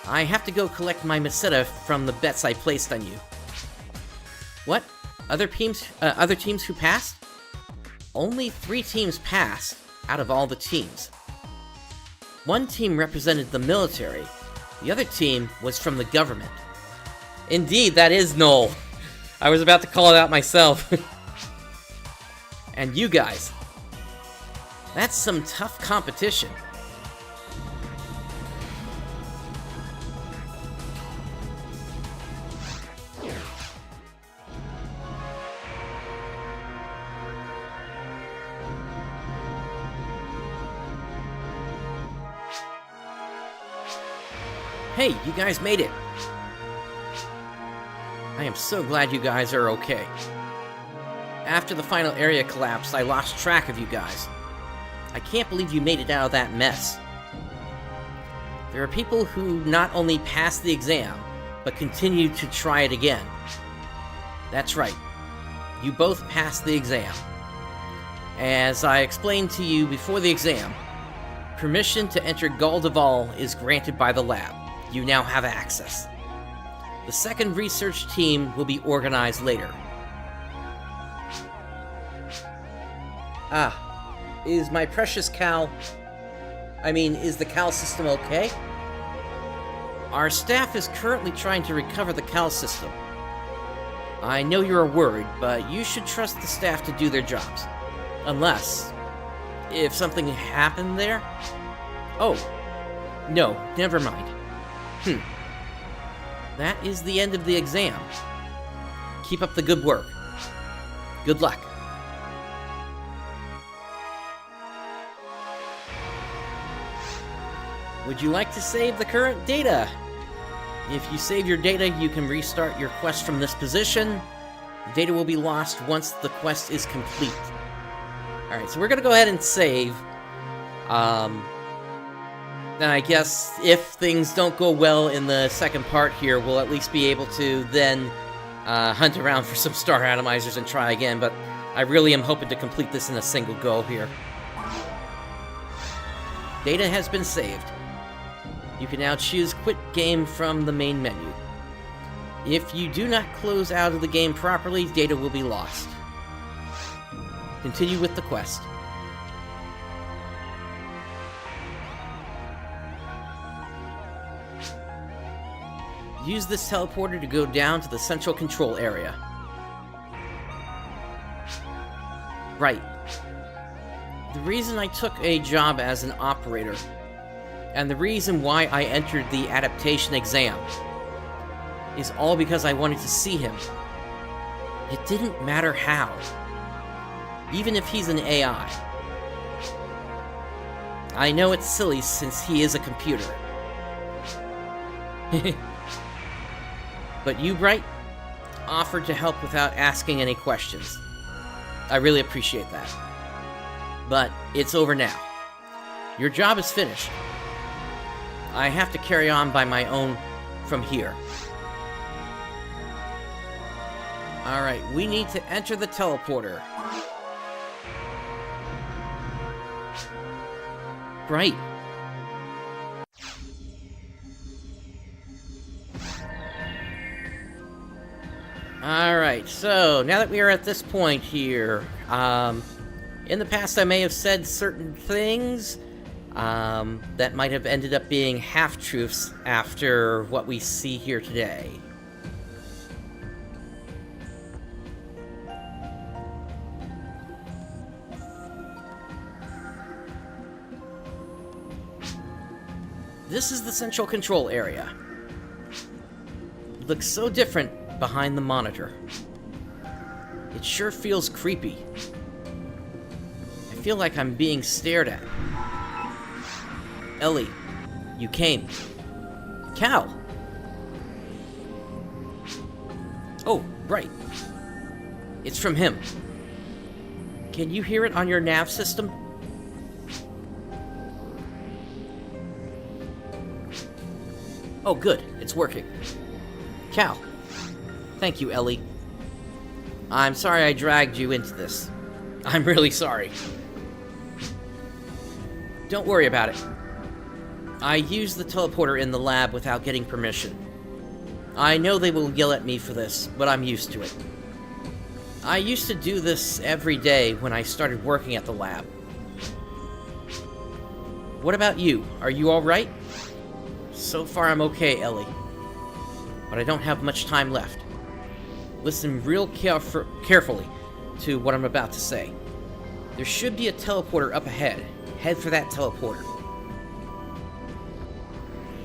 I have to go collect my Meseta from the bets I placed on you. What? Other teams who passed? Only 3 teams passed out of all the teams. One team represented the military. The other team was from the government. Indeed, that is Noel. I was about to call it out myself. And you guys. That's some tough competition. Hey, you guys made it. I am so glad you guys are okay. After the final area collapsed, I lost track of you guys. I can't believe you made it out of that mess. There are people who not only passed the exam, but continue to try it again. That's right. You both passed the exam. As I explained to you before the exam, permission to enter Galdeval is granted by the lab. You now have access. The second research team will be organized later. Is my precious Cal... is the Cal system okay? Our staff is currently trying to recover the Cal system. I know you're worried, but you should trust the staff to do their jobs. Unless... if something happened there? Oh. No, never mind. That is the end of the exam. Keep up the good work. Good luck. Would you like to save the current data? If you save your data, you can restart your quest from this position. Data will be lost once the quest is complete. Alright, so we're gonna go ahead and save. Then I guess if things don't go well in the second part here, we'll at least be able to then hunt around for some star atomizers and try again, but I really am hoping to complete this in a single go here. Data has been saved. You can now choose Quit Game from the main menu. If you do not close out of the game properly, data will be lost. Continue with the quest. Use this teleporter to go down to the central control area. Right. The reason I took a job as an operator And the reason why I entered the adaptation exam is all because I wanted to see him. It didn't matter how. Even if he's an AI. I know it's silly since he is a computer. But you, Bright, offered to help without asking any questions. I really appreciate that. But it's over now. Your job is finished. I have to carry on by my own from here. Alright, we need to enter the teleporter. Bright. Alright, so now that we are at this point here, in the past I may have said certain things that might have ended up being half-truths after what we see here today. This is the central control area. It looks so different behind the monitor. It sure feels creepy. I feel like I'm being stared at. Ellie, you came. Cal! Oh, right. It's from him. Can you hear it on your nav system? Oh, good. It's working. Cal. Thank you, Ellie. I'm sorry I dragged you into this. I'm really sorry. Don't worry about it. I used the teleporter in the lab without getting permission. I know they will yell at me for this, but I'm used to it. I used to do this every day when I started working at the lab. What about you? Are you alright? So far I'm okay, Ellie. But I don't have much time left. Listen real carefully to what I'm about to say. There should be a teleporter up ahead. Head for that teleporter.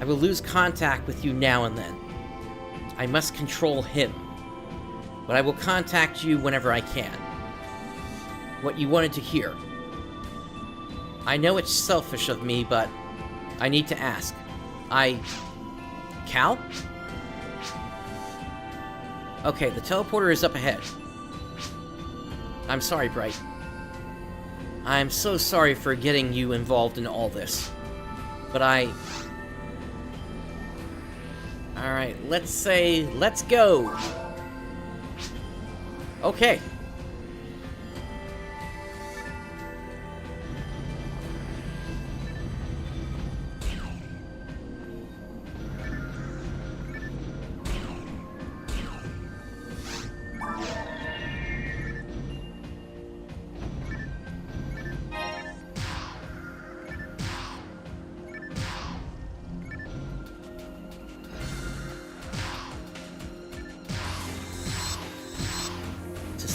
I will lose contact with you now and then. I must control him. But I will contact you whenever I can. What you wanted to hear. I know it's selfish of me, but I need to ask. Cal? Okay, the teleporter is up ahead. I'm sorry, Bright. I'm so sorry for getting you involved in all this. But Alright, let's go! Okay.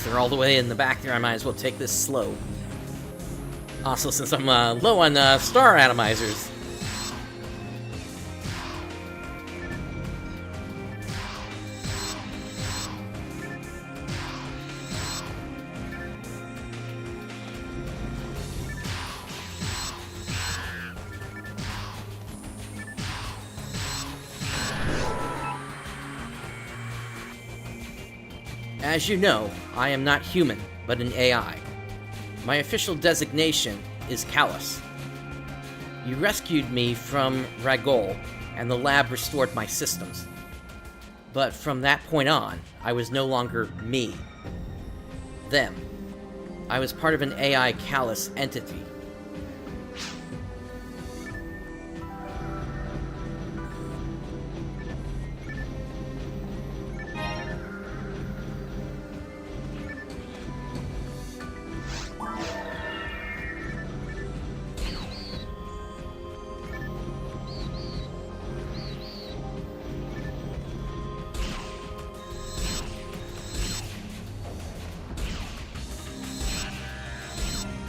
They're all the way in the back there, I might as well take this slow. Also, since I'm low on star atomizers. As you know, I am not human, but an AI. My official designation is Callus. You rescued me from Ragol, and the lab restored my systems. But from that point on, I was no longer me. Them. I was part of an AI Callus entity.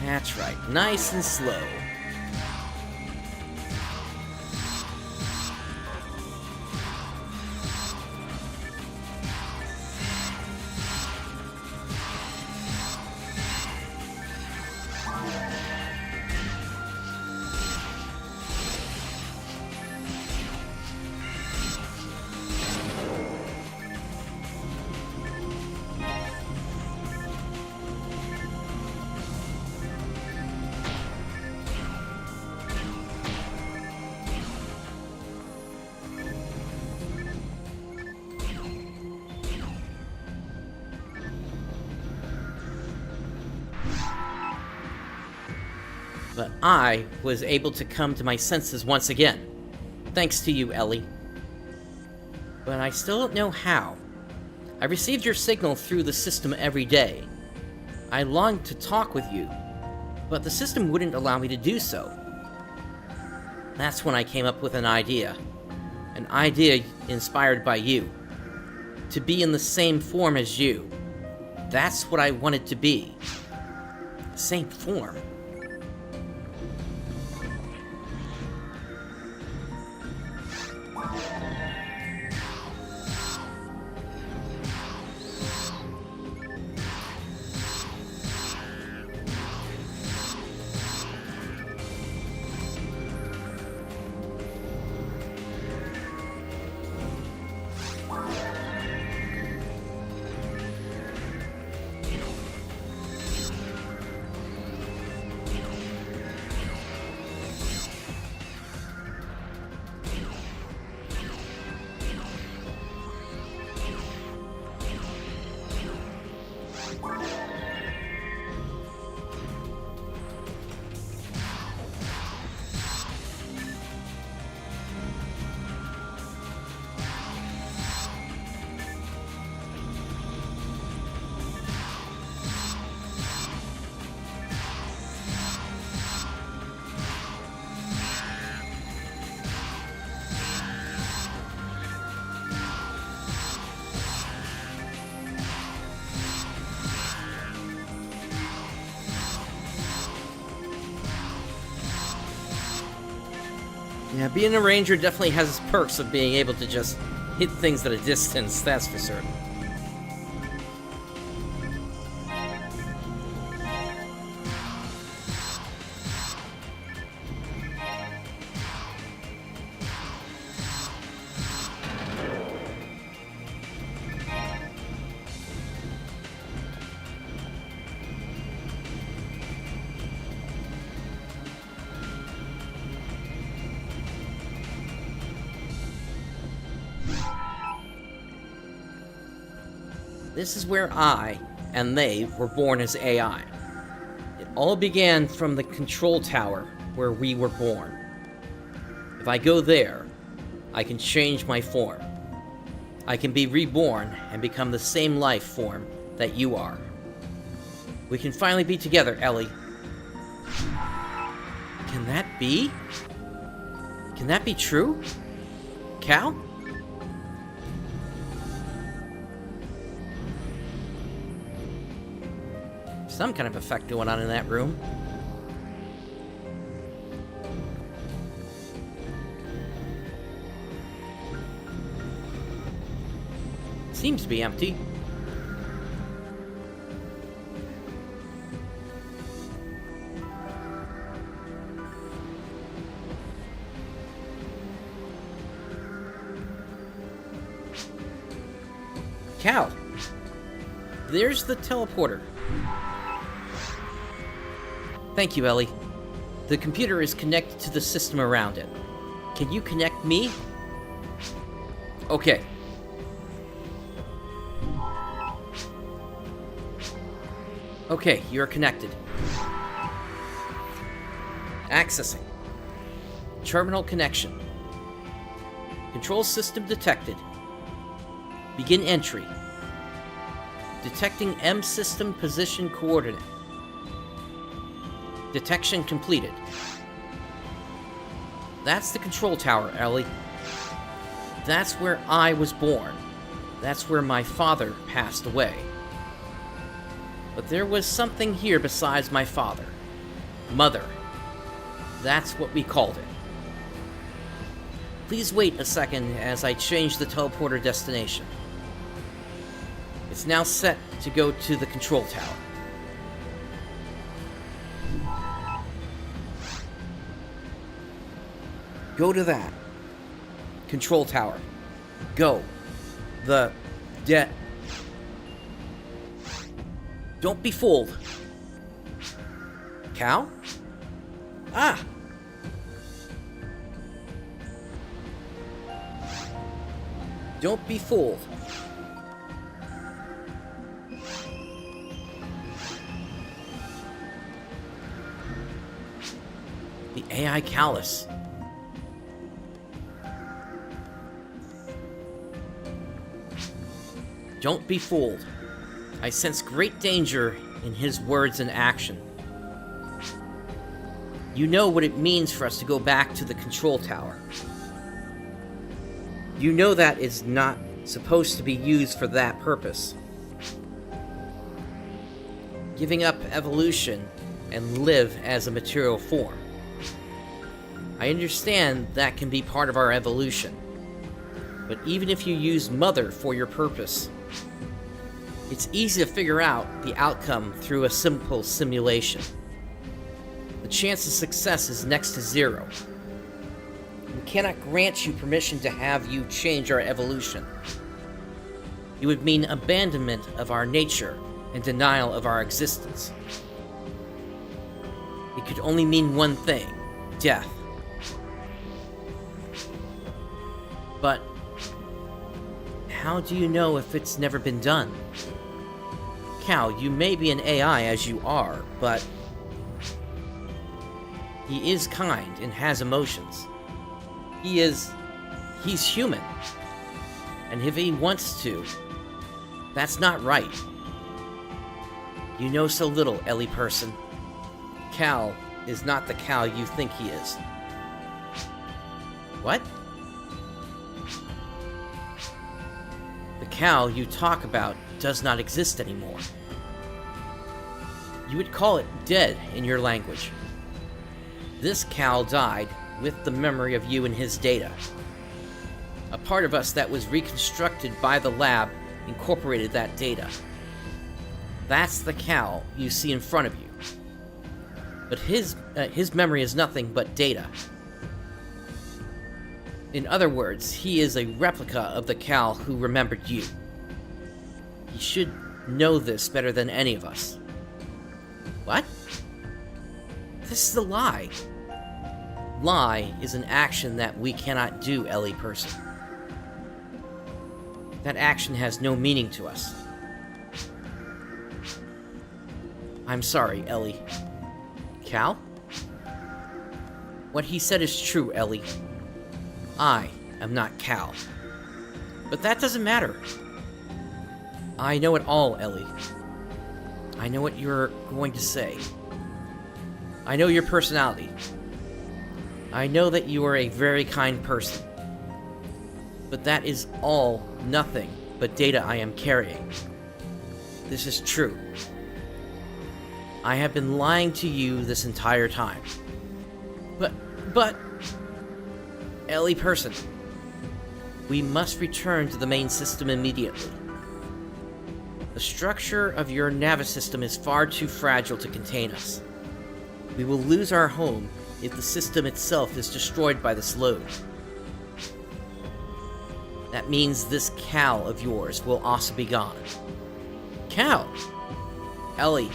That's right, nice and slow. But I was able to come to my senses once again. Thanks to you, Ellie. But I still don't know how. I received your signal through the system every day. I longed to talk with you, but the system wouldn't allow me to do so. That's when I came up with an idea. An idea inspired by you. To be in the same form as you. That's what I wanted to be. Same form. Yeah, being a ranger definitely has its perks of being able to just hit things at a distance, that's for certain. This is where I and they were born as AI. It all began from the control tower where we were born. If I go there, I can change my form. I can be reborn and become the same life form that you are. We can finally be together, Ellie. Can that be? Can that be true? Cal? Some kind of effect going on in that room. Seems to be empty. Cal! There's the teleporter. Thank you, Ellie. The computer is connected to the system around it. Can you connect me? Okay. Okay, you're connected. Accessing. Terminal connection. Control system detected. Begin entry. Detecting M system position coordinate. Detection completed. That's the control tower, Ellie. That's where I was born. That's where my father passed away. But there was something here besides my father. Mother. That's what we called it. Please wait a second as I change the teleporter destination. It's now set to go to the control tower. Go to that. Control tower. Go. Don't be fooled. Cal? Ah! Don't be fooled. AI callous. Don't be fooled. I sense great danger in his words and action. You know what it means for us to go back to the control tower. You know that is not supposed to be used for that purpose. Giving up evolution and live as a material form. I understand that can be part of our evolution. But even if you use Mother for your purpose, it's easy to figure out the outcome through a simple simulation. The chance of success is next to zero. We cannot grant you permission to have you change our evolution. It would mean abandonment of our nature and denial of our existence. It could only mean one thing: death. But how do you know if it's never been done? Cal, you may be an AI as you are, but he is kind and has emotions. He's human. And if he wants to, that's not right. You know so little, Ellie person. Cal is not the Cal you think he is. What? The Cal you talk about does not exist anymore. You would call it dead in your language. This Cal died with the memory of you and his data. A part of us that was reconstructed by the lab incorporated that data. That's the Cal you see in front of you. But his memory is nothing but data. In other words, he is a replica of the Cal who remembered you. He should know this better than any of us. What? This is a lie. Lie is an action that we cannot do, Ellie person. That action has no meaning to us. I'm sorry, Ellie. Cal? What he said is true, Ellie. I am not Cal. But that doesn't matter. I know it all, Ellie. I know what you're going to say. I know your personality. I know that you are a very kind person. But that is all nothing but data I am carrying. This is true. I have been lying to you this entire time. But... Ellie person, we must return to the main system immediately. The structure of your Navis system is far too fragile to contain us. We will lose our home if the system itself is destroyed by this load. That means this Cal of yours will also be gone. Cal! Ellie,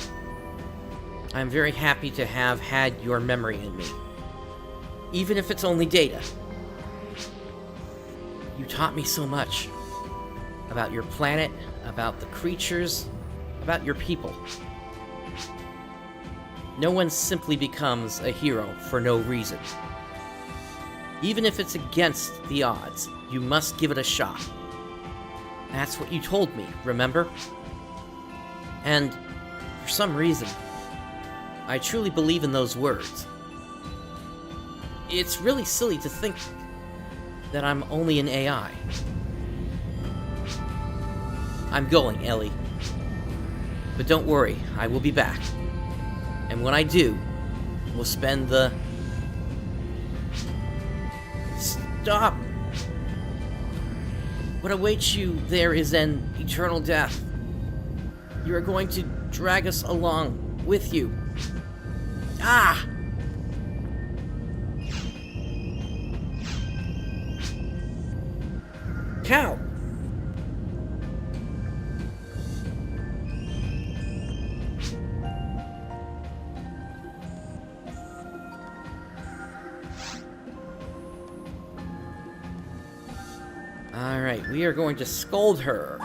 I'm very happy to have had your memory in me. Even if it's only data. You taught me so much. About your planet, about the creatures, about your people. No one simply becomes a hero for no reason. Even if it's against the odds, you must give it a shot. That's what you told me, remember? And, for some reason, I truly believe in those words. It's really silly to think that I'm only an AI. I'm going, Ellie. But don't worry, I will be back. And when I do, we'll spend the... Stop! What awaits you there is an eternal death. You are going to drag us along with you. Ah! Cow! Alright, we are going to scold her.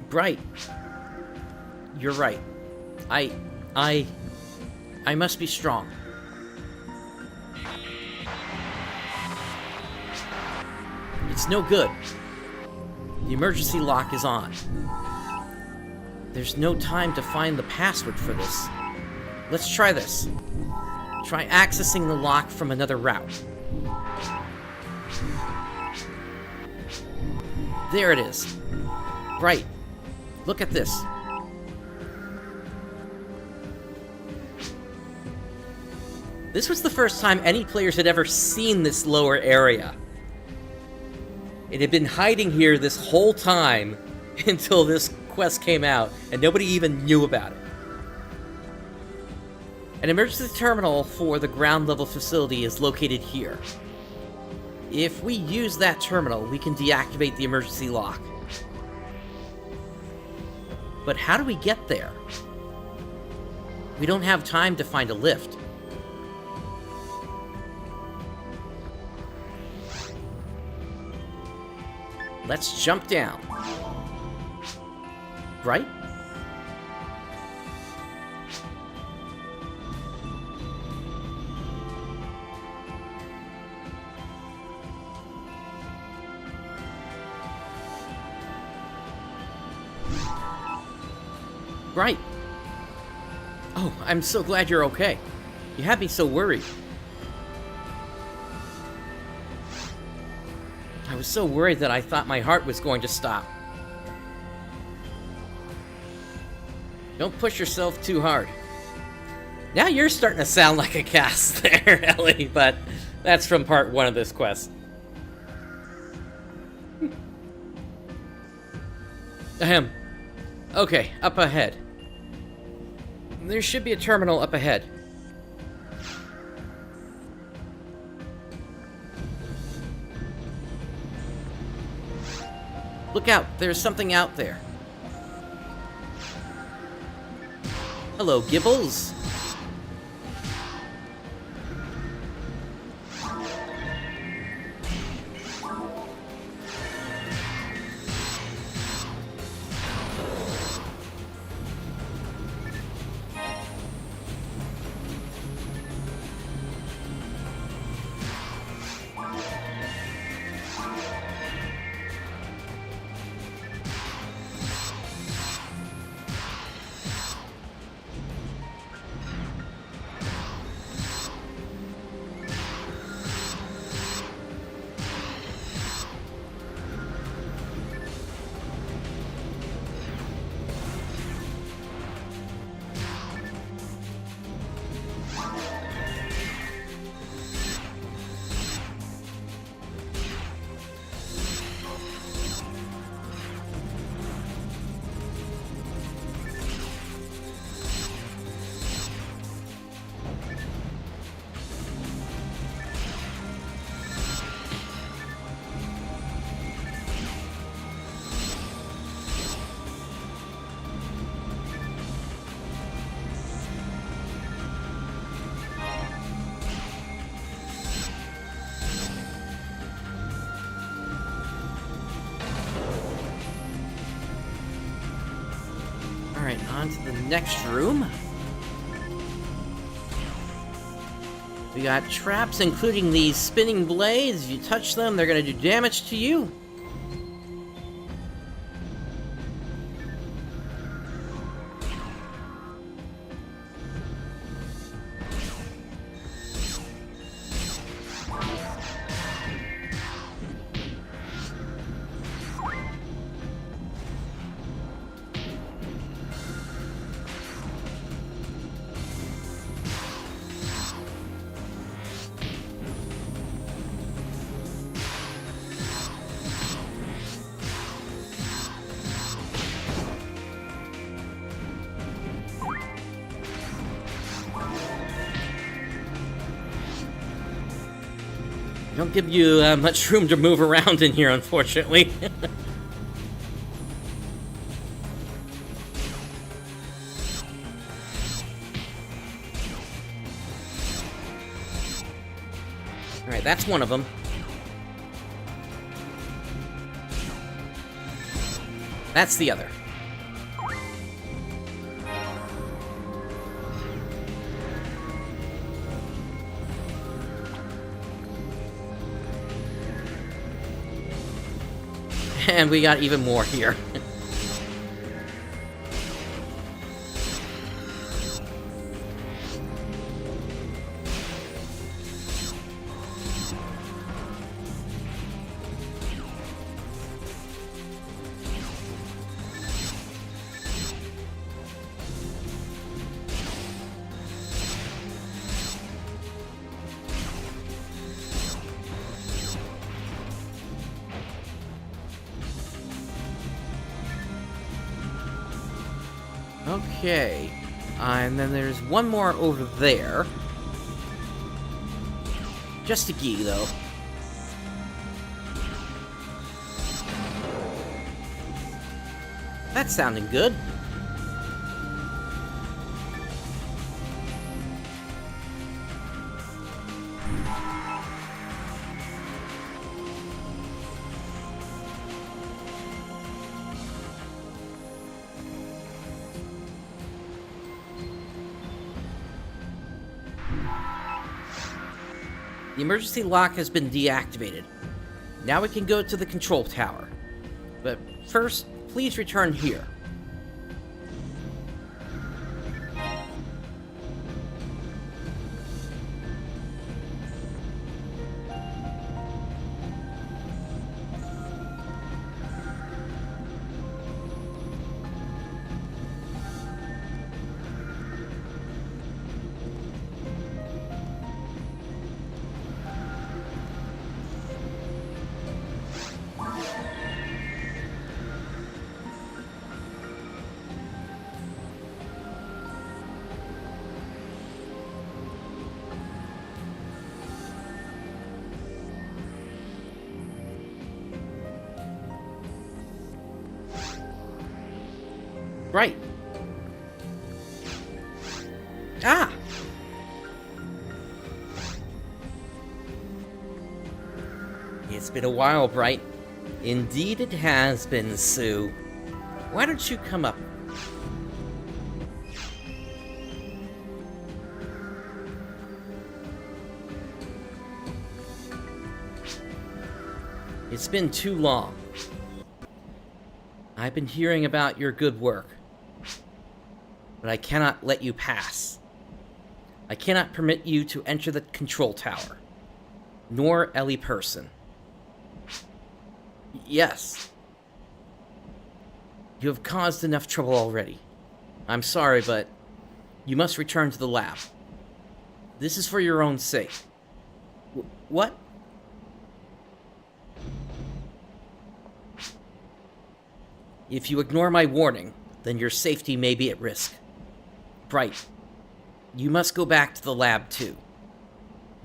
Bright. You're right. I must be strong. It's no good. The emergency lock is on. There's no time to find the password for this. Let's try this. Try accessing the lock from another route. There it is. Bright, look at this. This was the first time any players had ever seen this lower area. It had been hiding here this whole time until this quest came out, and nobody even knew about it. An emergency terminal for the ground level facility is located here. If we use that terminal, we can deactivate the emergency lock. But how do we get there? We don't have time to find a lift. Let's jump down. Right? Right. Oh, I'm so glad you're okay. You had me so worried. I was so worried that I thought my heart was going to stop. Don't push yourself too hard. Now you're starting to sound like a cast there, Ellie, but that's from part 1 of this quest. Ahem. Okay, up ahead. There should be a terminal up ahead. Look out, there's something out there. Hello, Gibbles. Alright, on to the next room. We got traps, including these spinning blades. If you touch them, they're going to do damage to you. Don't give you much room to move around in here, unfortunately. Alright, that's one of them. That's the other. And we got even more here. Okay, and then there's one more over there. Just a key, though. That's sounding good. The emergency lock has been deactivated. Now we can go to the control tower. But first, please return here. Right. Ah! It's been a while, Bright. Indeed it has been, Sue. Why don't you come up? It's been too long. I've been hearing about your good work, but I cannot let you pass. I cannot permit you to enter the control tower, nor Ellie Person. Yes. You have caused enough trouble already. I'm sorry, but you must return to the lab. This is for your own sake. What? If you ignore my warning, then your safety may be at risk. Bright, you must go back to the lab too.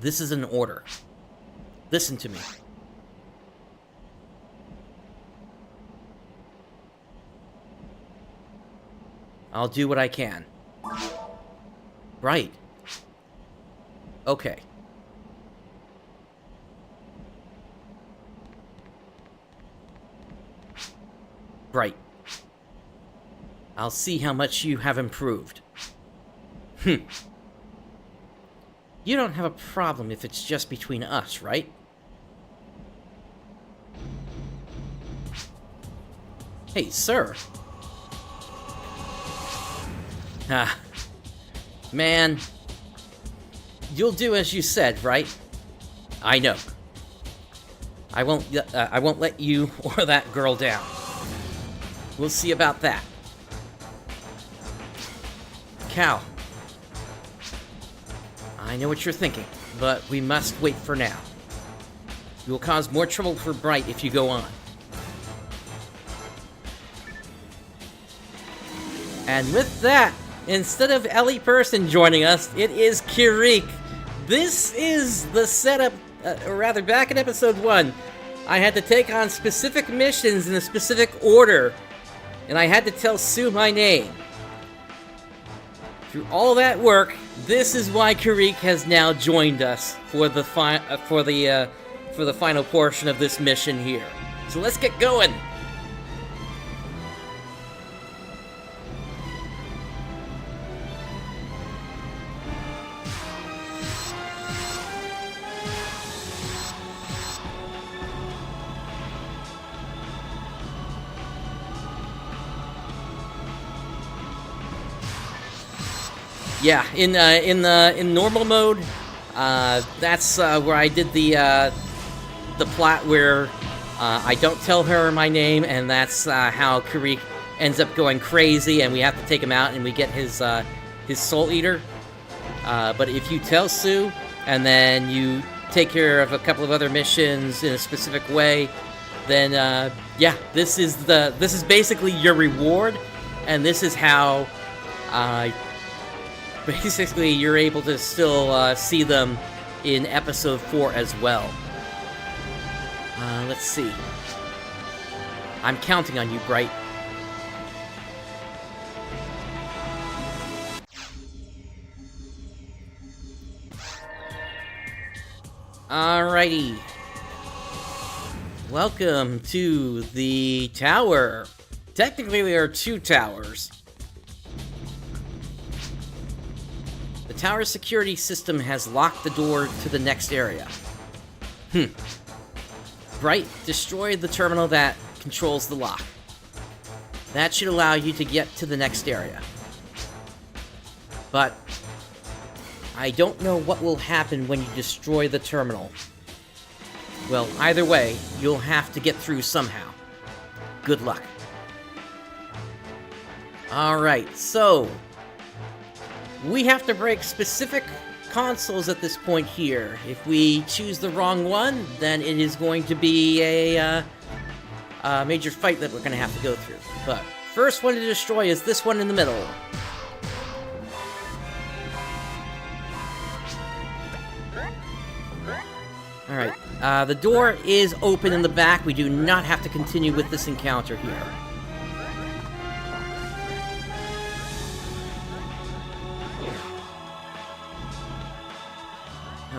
This is an order. Listen to me. I'll do what I can. Bright. Okay. Bright. I'll see how much you have improved. You don't have a problem if it's just between us, right? Hey, sir. Ah. Man. You'll do as you said, right? I know. I won't let you or that girl down. We'll see about that. Cal. I know what you're thinking, but we must wait for now. You will cause more trouble for Bright if you go on. And with that, instead of Ellie Person joining us, it is Kirik. This is the setup, or rather back in episode 1, I had to take on specific missions in a specific order, and I had to tell Sue my name. Through all that work, this is why Kirik has now joined us for the final portion of this mission here. So let's get going. Yeah, in normal mode, that's where I did the plot where I don't tell her my name, and that's how Karik ends up going crazy, and we have to take him out, and we get his Soul Eater. But if you tell Sue, and then you take care of a couple of other missions in a specific way, then yeah, this is basically your reward, and this is how basically you're able to still see them in episode 4 as well. Let's see. I'm counting on you, Bright. Alrighty. Welcome to the tower. Technically, there are 2 towers. The tower's security system has locked the door to the next area. Bright, destroy the terminal that controls the lock. That should allow you to get to the next area. But I don't know what will happen when you destroy the terminal. Well, either way, you'll have to get through somehow. Good luck. Alright, so we have to break specific consoles at this point here. If we choose the wrong one, then it is going to be a major fight that we're going to have to go through. But first one to destroy is this one in the middle. Alright, the door is open in the back. We do not have to continue with this encounter here.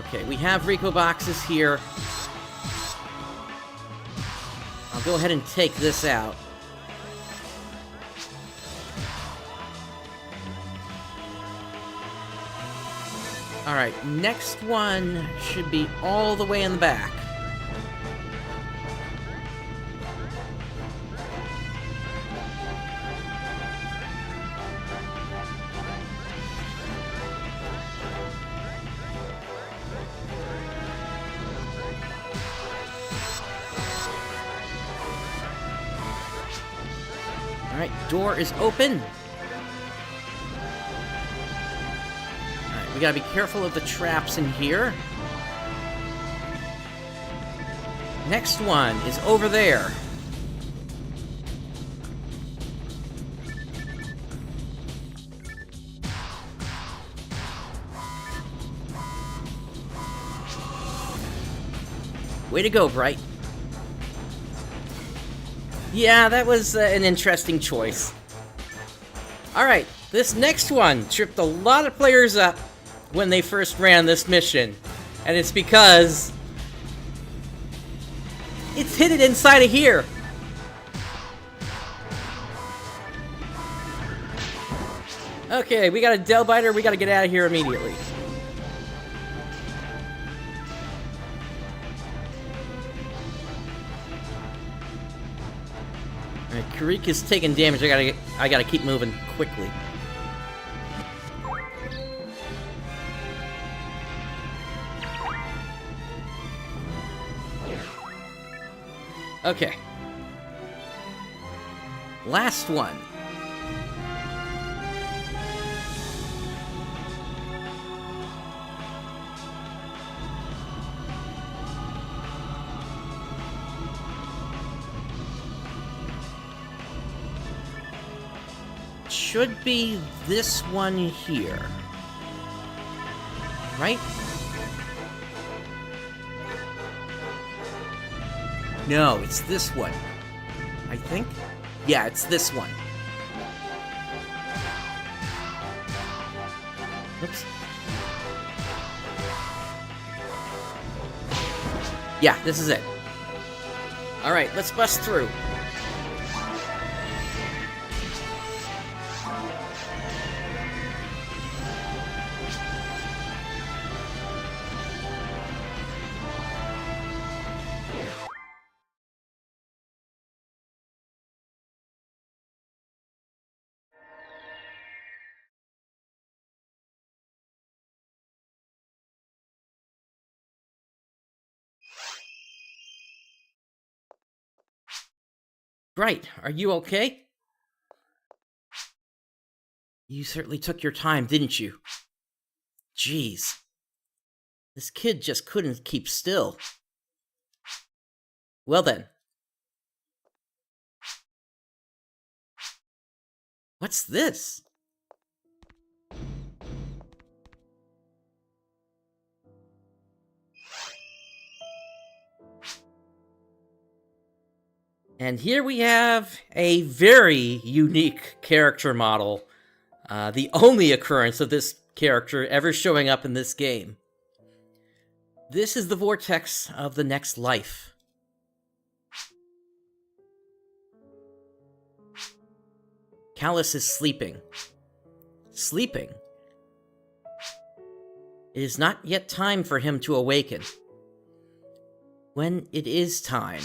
Okay, we have Rico boxes here. I'll go ahead and take this out. Alright, next one should be all the way in the back. Alright, door is open. We gotta be careful of the traps in here. Next one is over there. Way to go, Bright. Yeah, that was an interesting choice. Alright, this next one tripped a lot of players up when they first ran this mission, and it's because it's hidden inside of here. Okay, we got a Del Biter, we gotta get out of here immediately. Alright, Karik is taking damage. I gotta keep moving quickly. Okay. Last one. Should be this one here. Right? No, it's this one. I think? Yeah, it's this one. Oops. Yeah, this is it. Alright, let's bust through. Bright, are you okay? You certainly took your time, didn't you? Jeez. This kid just couldn't keep still. Well then. What's this? And here we have a very unique character model. The only occurrence of this character ever showing up in this game. This is the vortex of the next life. Callus is sleeping. Sleeping? It is not yet time for him to awaken. When it is time,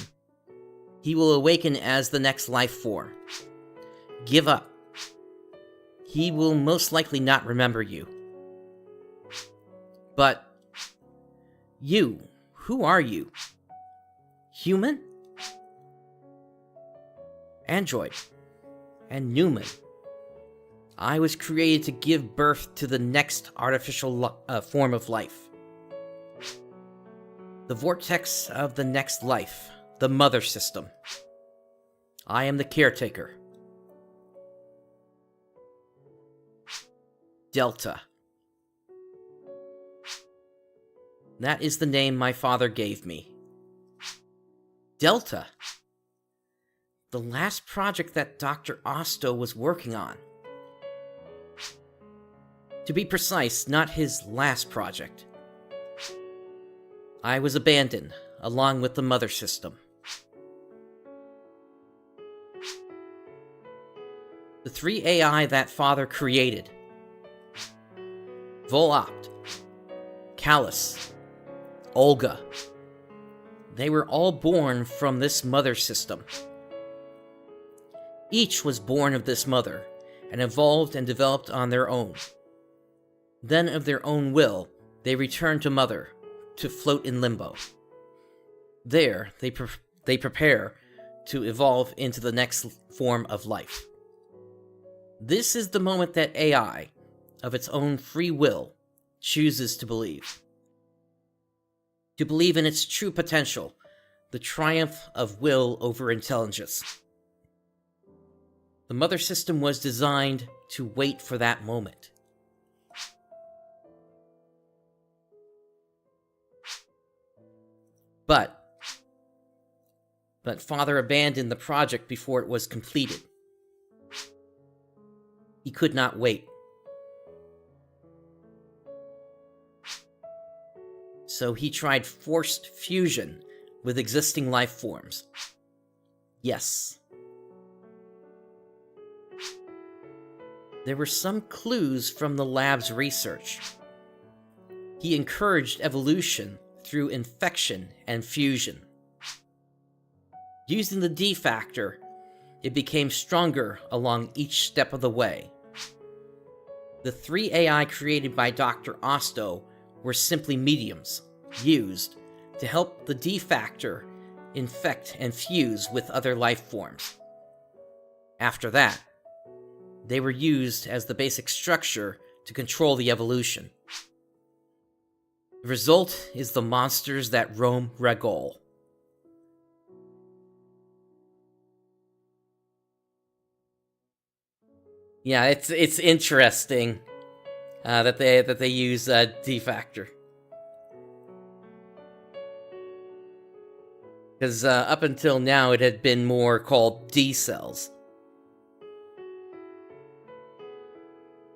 he will awaken as the next life form. Give up. He will most likely not remember you. But you, who are you? Human? Android? And Newman? I was created to give birth to the next artificial form of life. The vortex of the next life. The mother system. I am the caretaker. Delta. That is the name my father gave me. Delta. The last project that Dr. Osto was working on. To be precise, not his last project. I was abandoned, along with the mother system. The 3 AI that father created. Volopt, Callus, Olga. They were all born from this mother system. Each was born of this mother, and evolved and developed on their own. Then of their own will, they returned to mother, to float in limbo. There, they prepare to evolve into the next form of life. This is the moment that AI, of its own free will, chooses to believe. To believe in its true potential, the triumph of will over intelligence. The mother system was designed to wait for that moment. But father abandoned the project before it was completed. He could not wait. So he tried forced fusion with existing life forms. Yes. There were some clues from the lab's research. He encouraged evolution through infection and fusion. Using the D factor, it became stronger along each step of the way. The 3 AI created by Dr. Osto were simply mediums, used to help the D factor infect and fuse with other life forms. After that, they were used as the basic structure to control the evolution. The result is the monsters that roam Regol. Yeah, it's interesting that they use D factor, because up until now it had been more called D cells.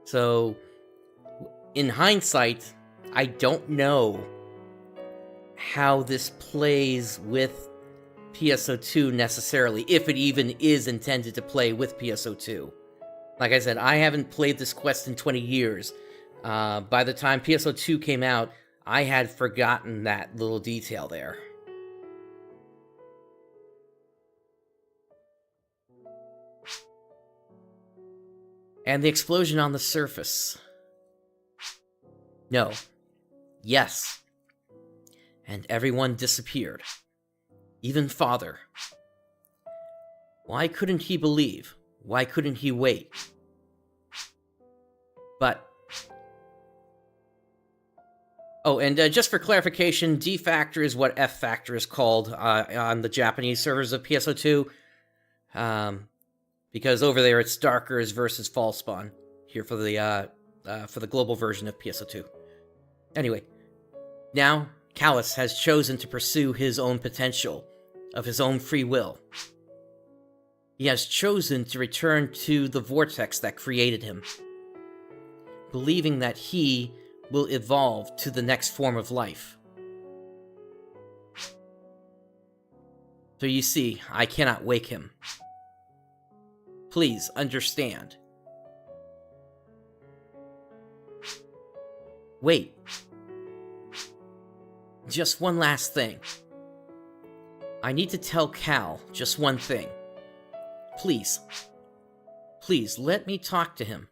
So, in hindsight, I don't know how this plays with PSO2 necessarily, if it even is intended to play with PSO2. Like I said, I haven't played this quest in 20 years. By the time PSO2 came out, I had forgotten that little detail there. And the explosion on the surface. No. Yes. And everyone disappeared. Even father. Why couldn't he believe? Why couldn't he wait? But... Oh, and just for clarification, D factor is what F factor is called on the Japanese servers of PSO2. Because over there it's Darkers versus Fallspawn. Here for the global version of PSO2. Anyway, now Callus has chosen to pursue his own potential, of his own free will. He has chosen to return to the vortex that created him, believing that he will evolve to the next form of life. So you see, I cannot wake him. Please understand. Wait. Just one last thing. I need to tell Cal just one thing. Please. Please, let me talk to him.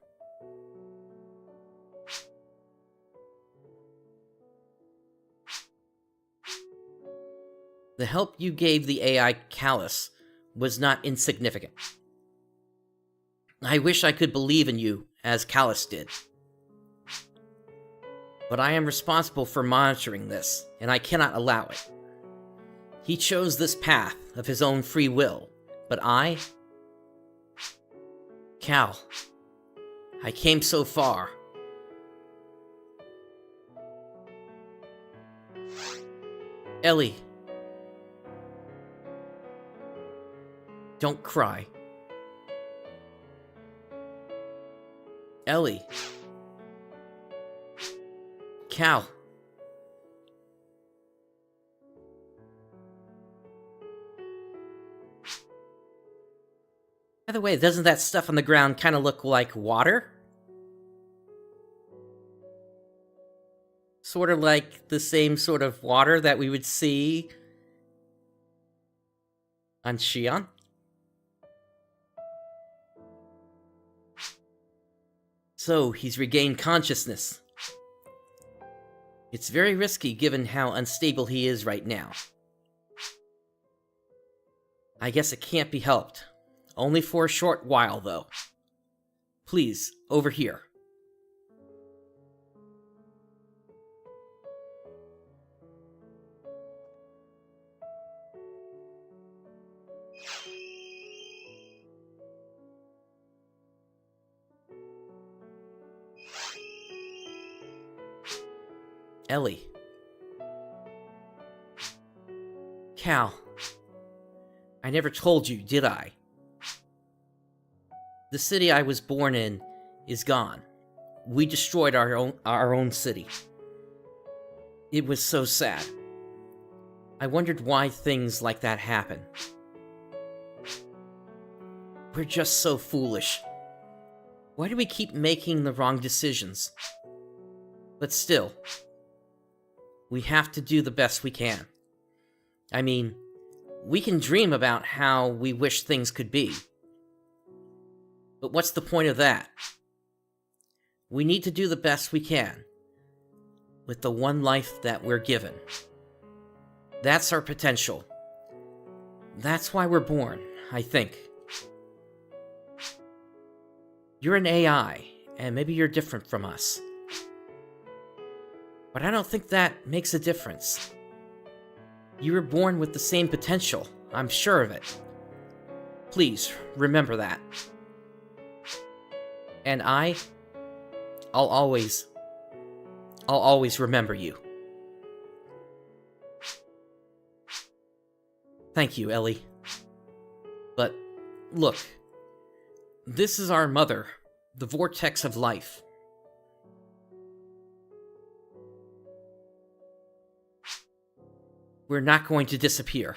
The help you gave the AI Callus was not insignificant. I wish I could believe in you as Callus did. But I am responsible for monitoring this, and I cannot allow it. He chose this path of his own free will, but I... Cal, I came so far. Ellie. Don't cry. Ellie. Cal. By the way, doesn't that stuff on the ground kind of look like water? Sort of like the same sort of water that we would see on Xion? So, he's regained consciousness. It's very risky given how unstable he is right now. I guess it can't be helped. Only for a short while, though. Please, over here. Ellie. Cal. I never told you, did I? The city I was born in is gone. We destroyed our own city. It was so sad. I wondered why things like that happen. We're just so foolish. Why do we keep making the wrong decisions? But still, we have to do the best we can. I mean, we can dream about how we wish things could be. But what's the point of that? We need to do the best we can with the one life that we're given. That's our potential. That's why we're born, I think. You're an AI, and maybe you're different from us. But I don't think that makes a difference. You were born with the same potential, I'm sure of it. Please, remember that. And I'll always remember you. Thank you, Ellie. But, look. This is our mother, the vortex of life. We're not going to disappear.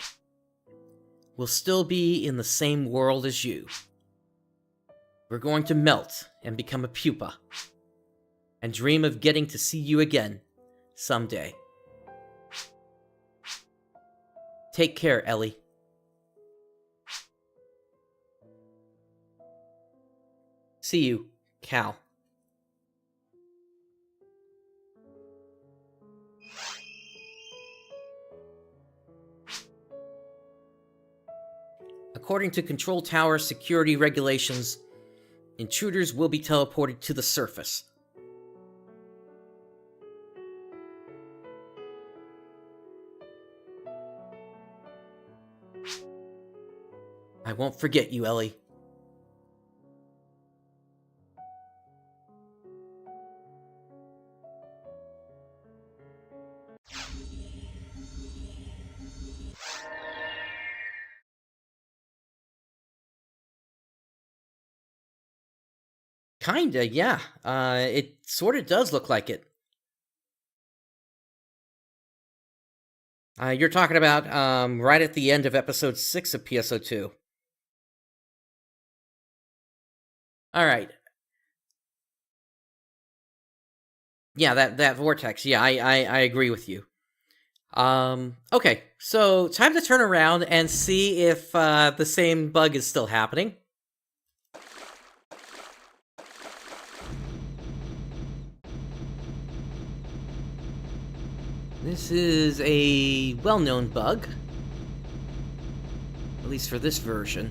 We'll still be in the same world as you. We're going to melt and become a pupa, and dream of getting to see you again someday. Take care, Ellie. See you, Cal. according to Control Tower security regulations, intruders will be teleported to the surface. I won't forget you, Ellie. Kinda, yeah. It sorta does look like it. You're talking about right at the end of episode 6 of PSO2. Alright. Yeah, that vortex. Yeah, I agree with you. Okay, so time to turn around and see if the same bug is still happening. This is a well-known bug, at least for this version.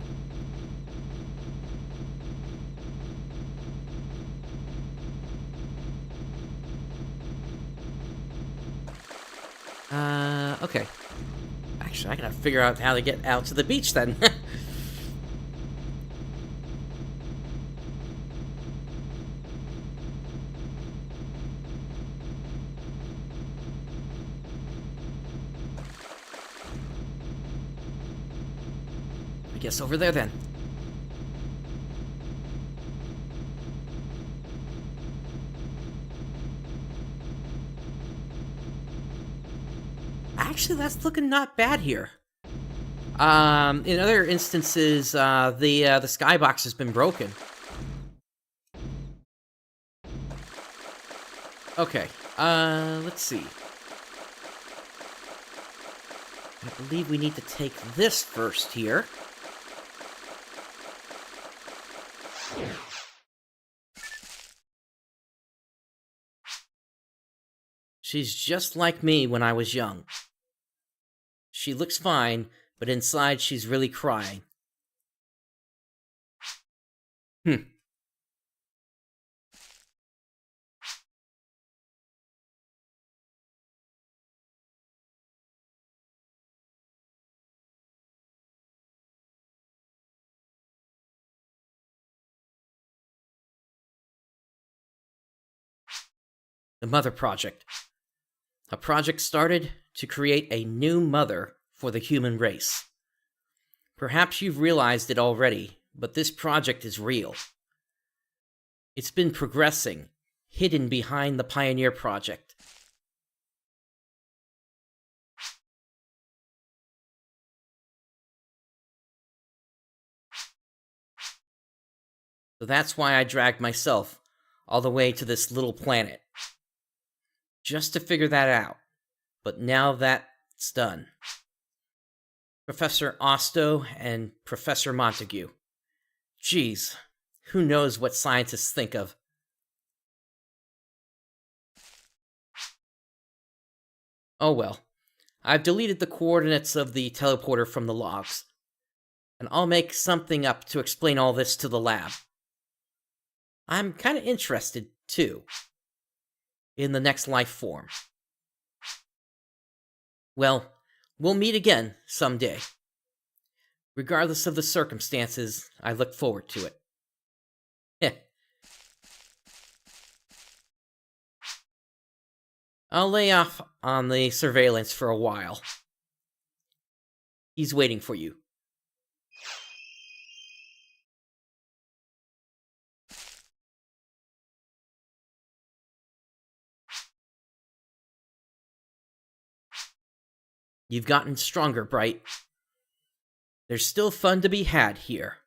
Okay. Actually, I gotta figure out how to get out to the beach then. I guess over there then. Actually, that's looking not bad here. In other instances, the skybox has been broken. Okay, let's see. I believe we need to take this first here. She's just like me when I was young. She looks fine, but inside she's really crying. The Mother Project. A project started to create a new mother for the human race. Perhaps you've realized it already, but this project is real. It's been progressing, hidden behind the Pioneer Project. So that's why I dragged myself all the way to this little planet. Just to figure that out. But now that's done. Professor Osto and Professor Montague. Geez, who knows what scientists think of. Oh well. I've deleted the coordinates of the teleporter from the logs. And I'll make something up to explain all this to the lab. I'm kinda interested, too, in the next life form. Well, we'll meet again someday. Regardless of the circumstances, I look forward to it. Heh. I'll lay off on the surveillance for a while. He's waiting for you. You've gotten stronger, Bright. There's still fun to be had here.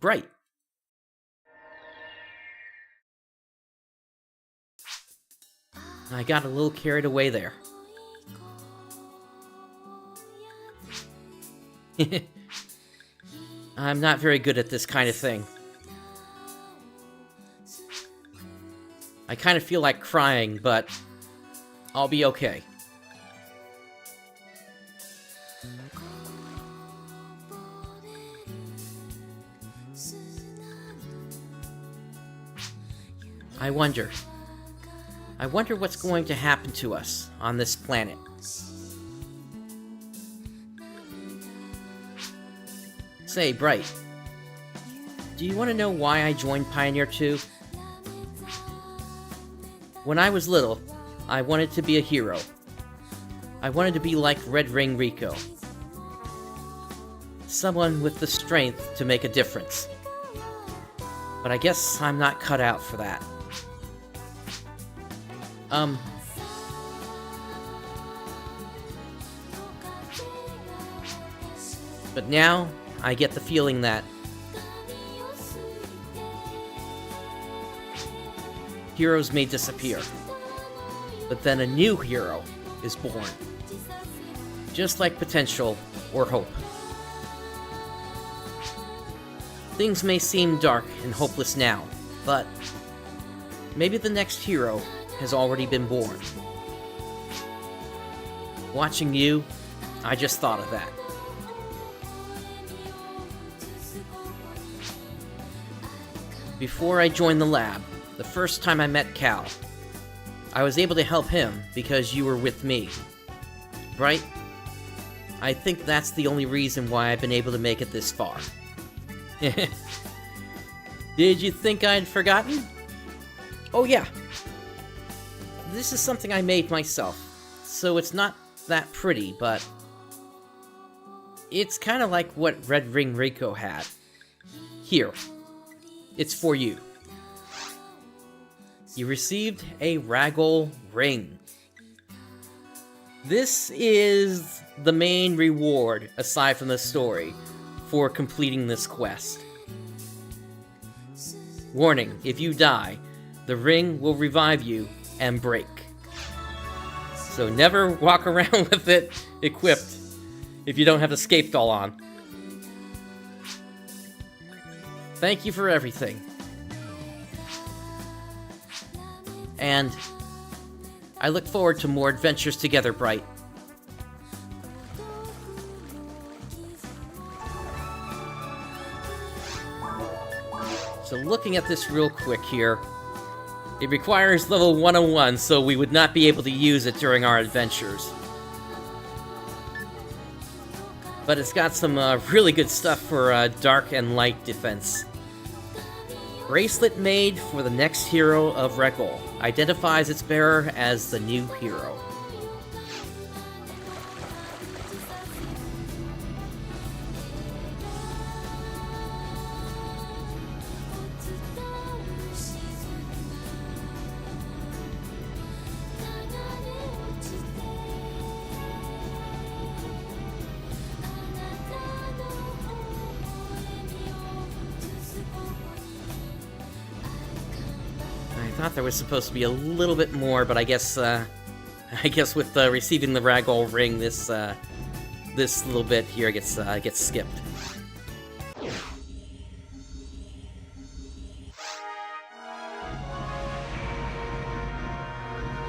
Bright. I got a little carried away there. I'm not very good at this kind of thing. I kind of feel like crying, but I'll be okay. I wonder what's going to happen to us on this planet. Say, Bright, do you want to know why I joined Pioneer 2? When I was little, I wanted to be a hero. I wanted to be like Red Ring Rico. Someone with the strength to make a difference. But I guess I'm not cut out for that. But now, I get the feeling that heroes may disappear, but then a new hero is born. Just like potential or hope. Things may seem dark and hopeless now, but maybe the next hero has already been born. Watching you, I just thought of that. Before I joined the lab, the first time I met Cal, I was able to help him because you were with me. Right? I think that's the only reason why I've been able to make it this far. Did you think I'd forgotten? Oh yeah. This is something I made myself, so it's not that pretty, but it's kind of like what Red Ring Rico had. Here. It's for you. You received a Ragol ring. This is the main reward, aside from the story, for completing this quest. Warning, if you die, the ring will revive you and break. So never walk around with it equipped if you don't have the escape doll on. Thank you for everything. And I look forward to more adventures together, Bright. So looking at this real quick here, it requires level 101, so we would not be able to use it during our adventures. But it's got some really good stuff for dark and light defense. Bracelet made for the next hero of Ragol. Identifies its bearer as the new hero. I thought there was supposed to be a little bit more, but I guess with receiving the Ragol ring, this little bit here gets skipped.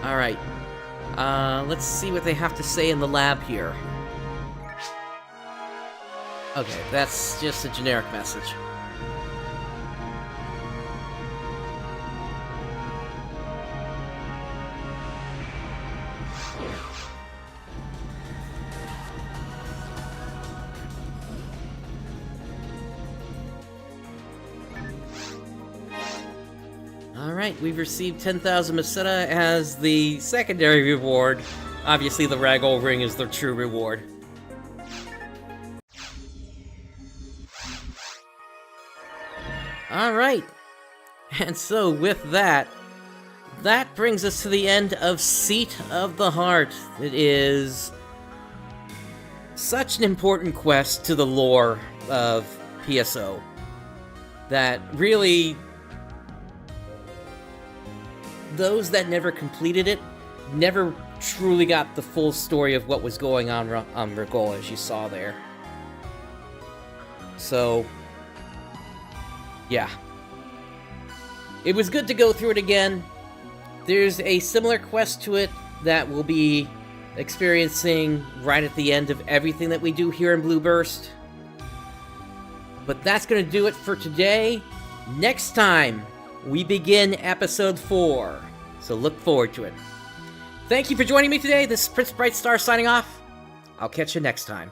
All right, let's see what they have to say in the lab here. Okay, that's just a generic message. Alright, we've received 10,000 Meseta as the secondary reward. Obviously, the Ragol ring is the true reward. Alright, and so with that brings us to the end of Seat of the Heart. It is such an important quest to the lore of PSO. that really, those that never completed it never truly got the full story of what was going on Regola, as you saw there. So, yeah. It was good to go through it again. There's a similar quest to it that we'll be experiencing right at the end of everything that we do here in Blue Burst. But that's going to do it for today. Next time, we begin Episode 4. So look forward to it. Thank you for joining me today. This is PrinceBrightstar signing off. I'll catch you next time.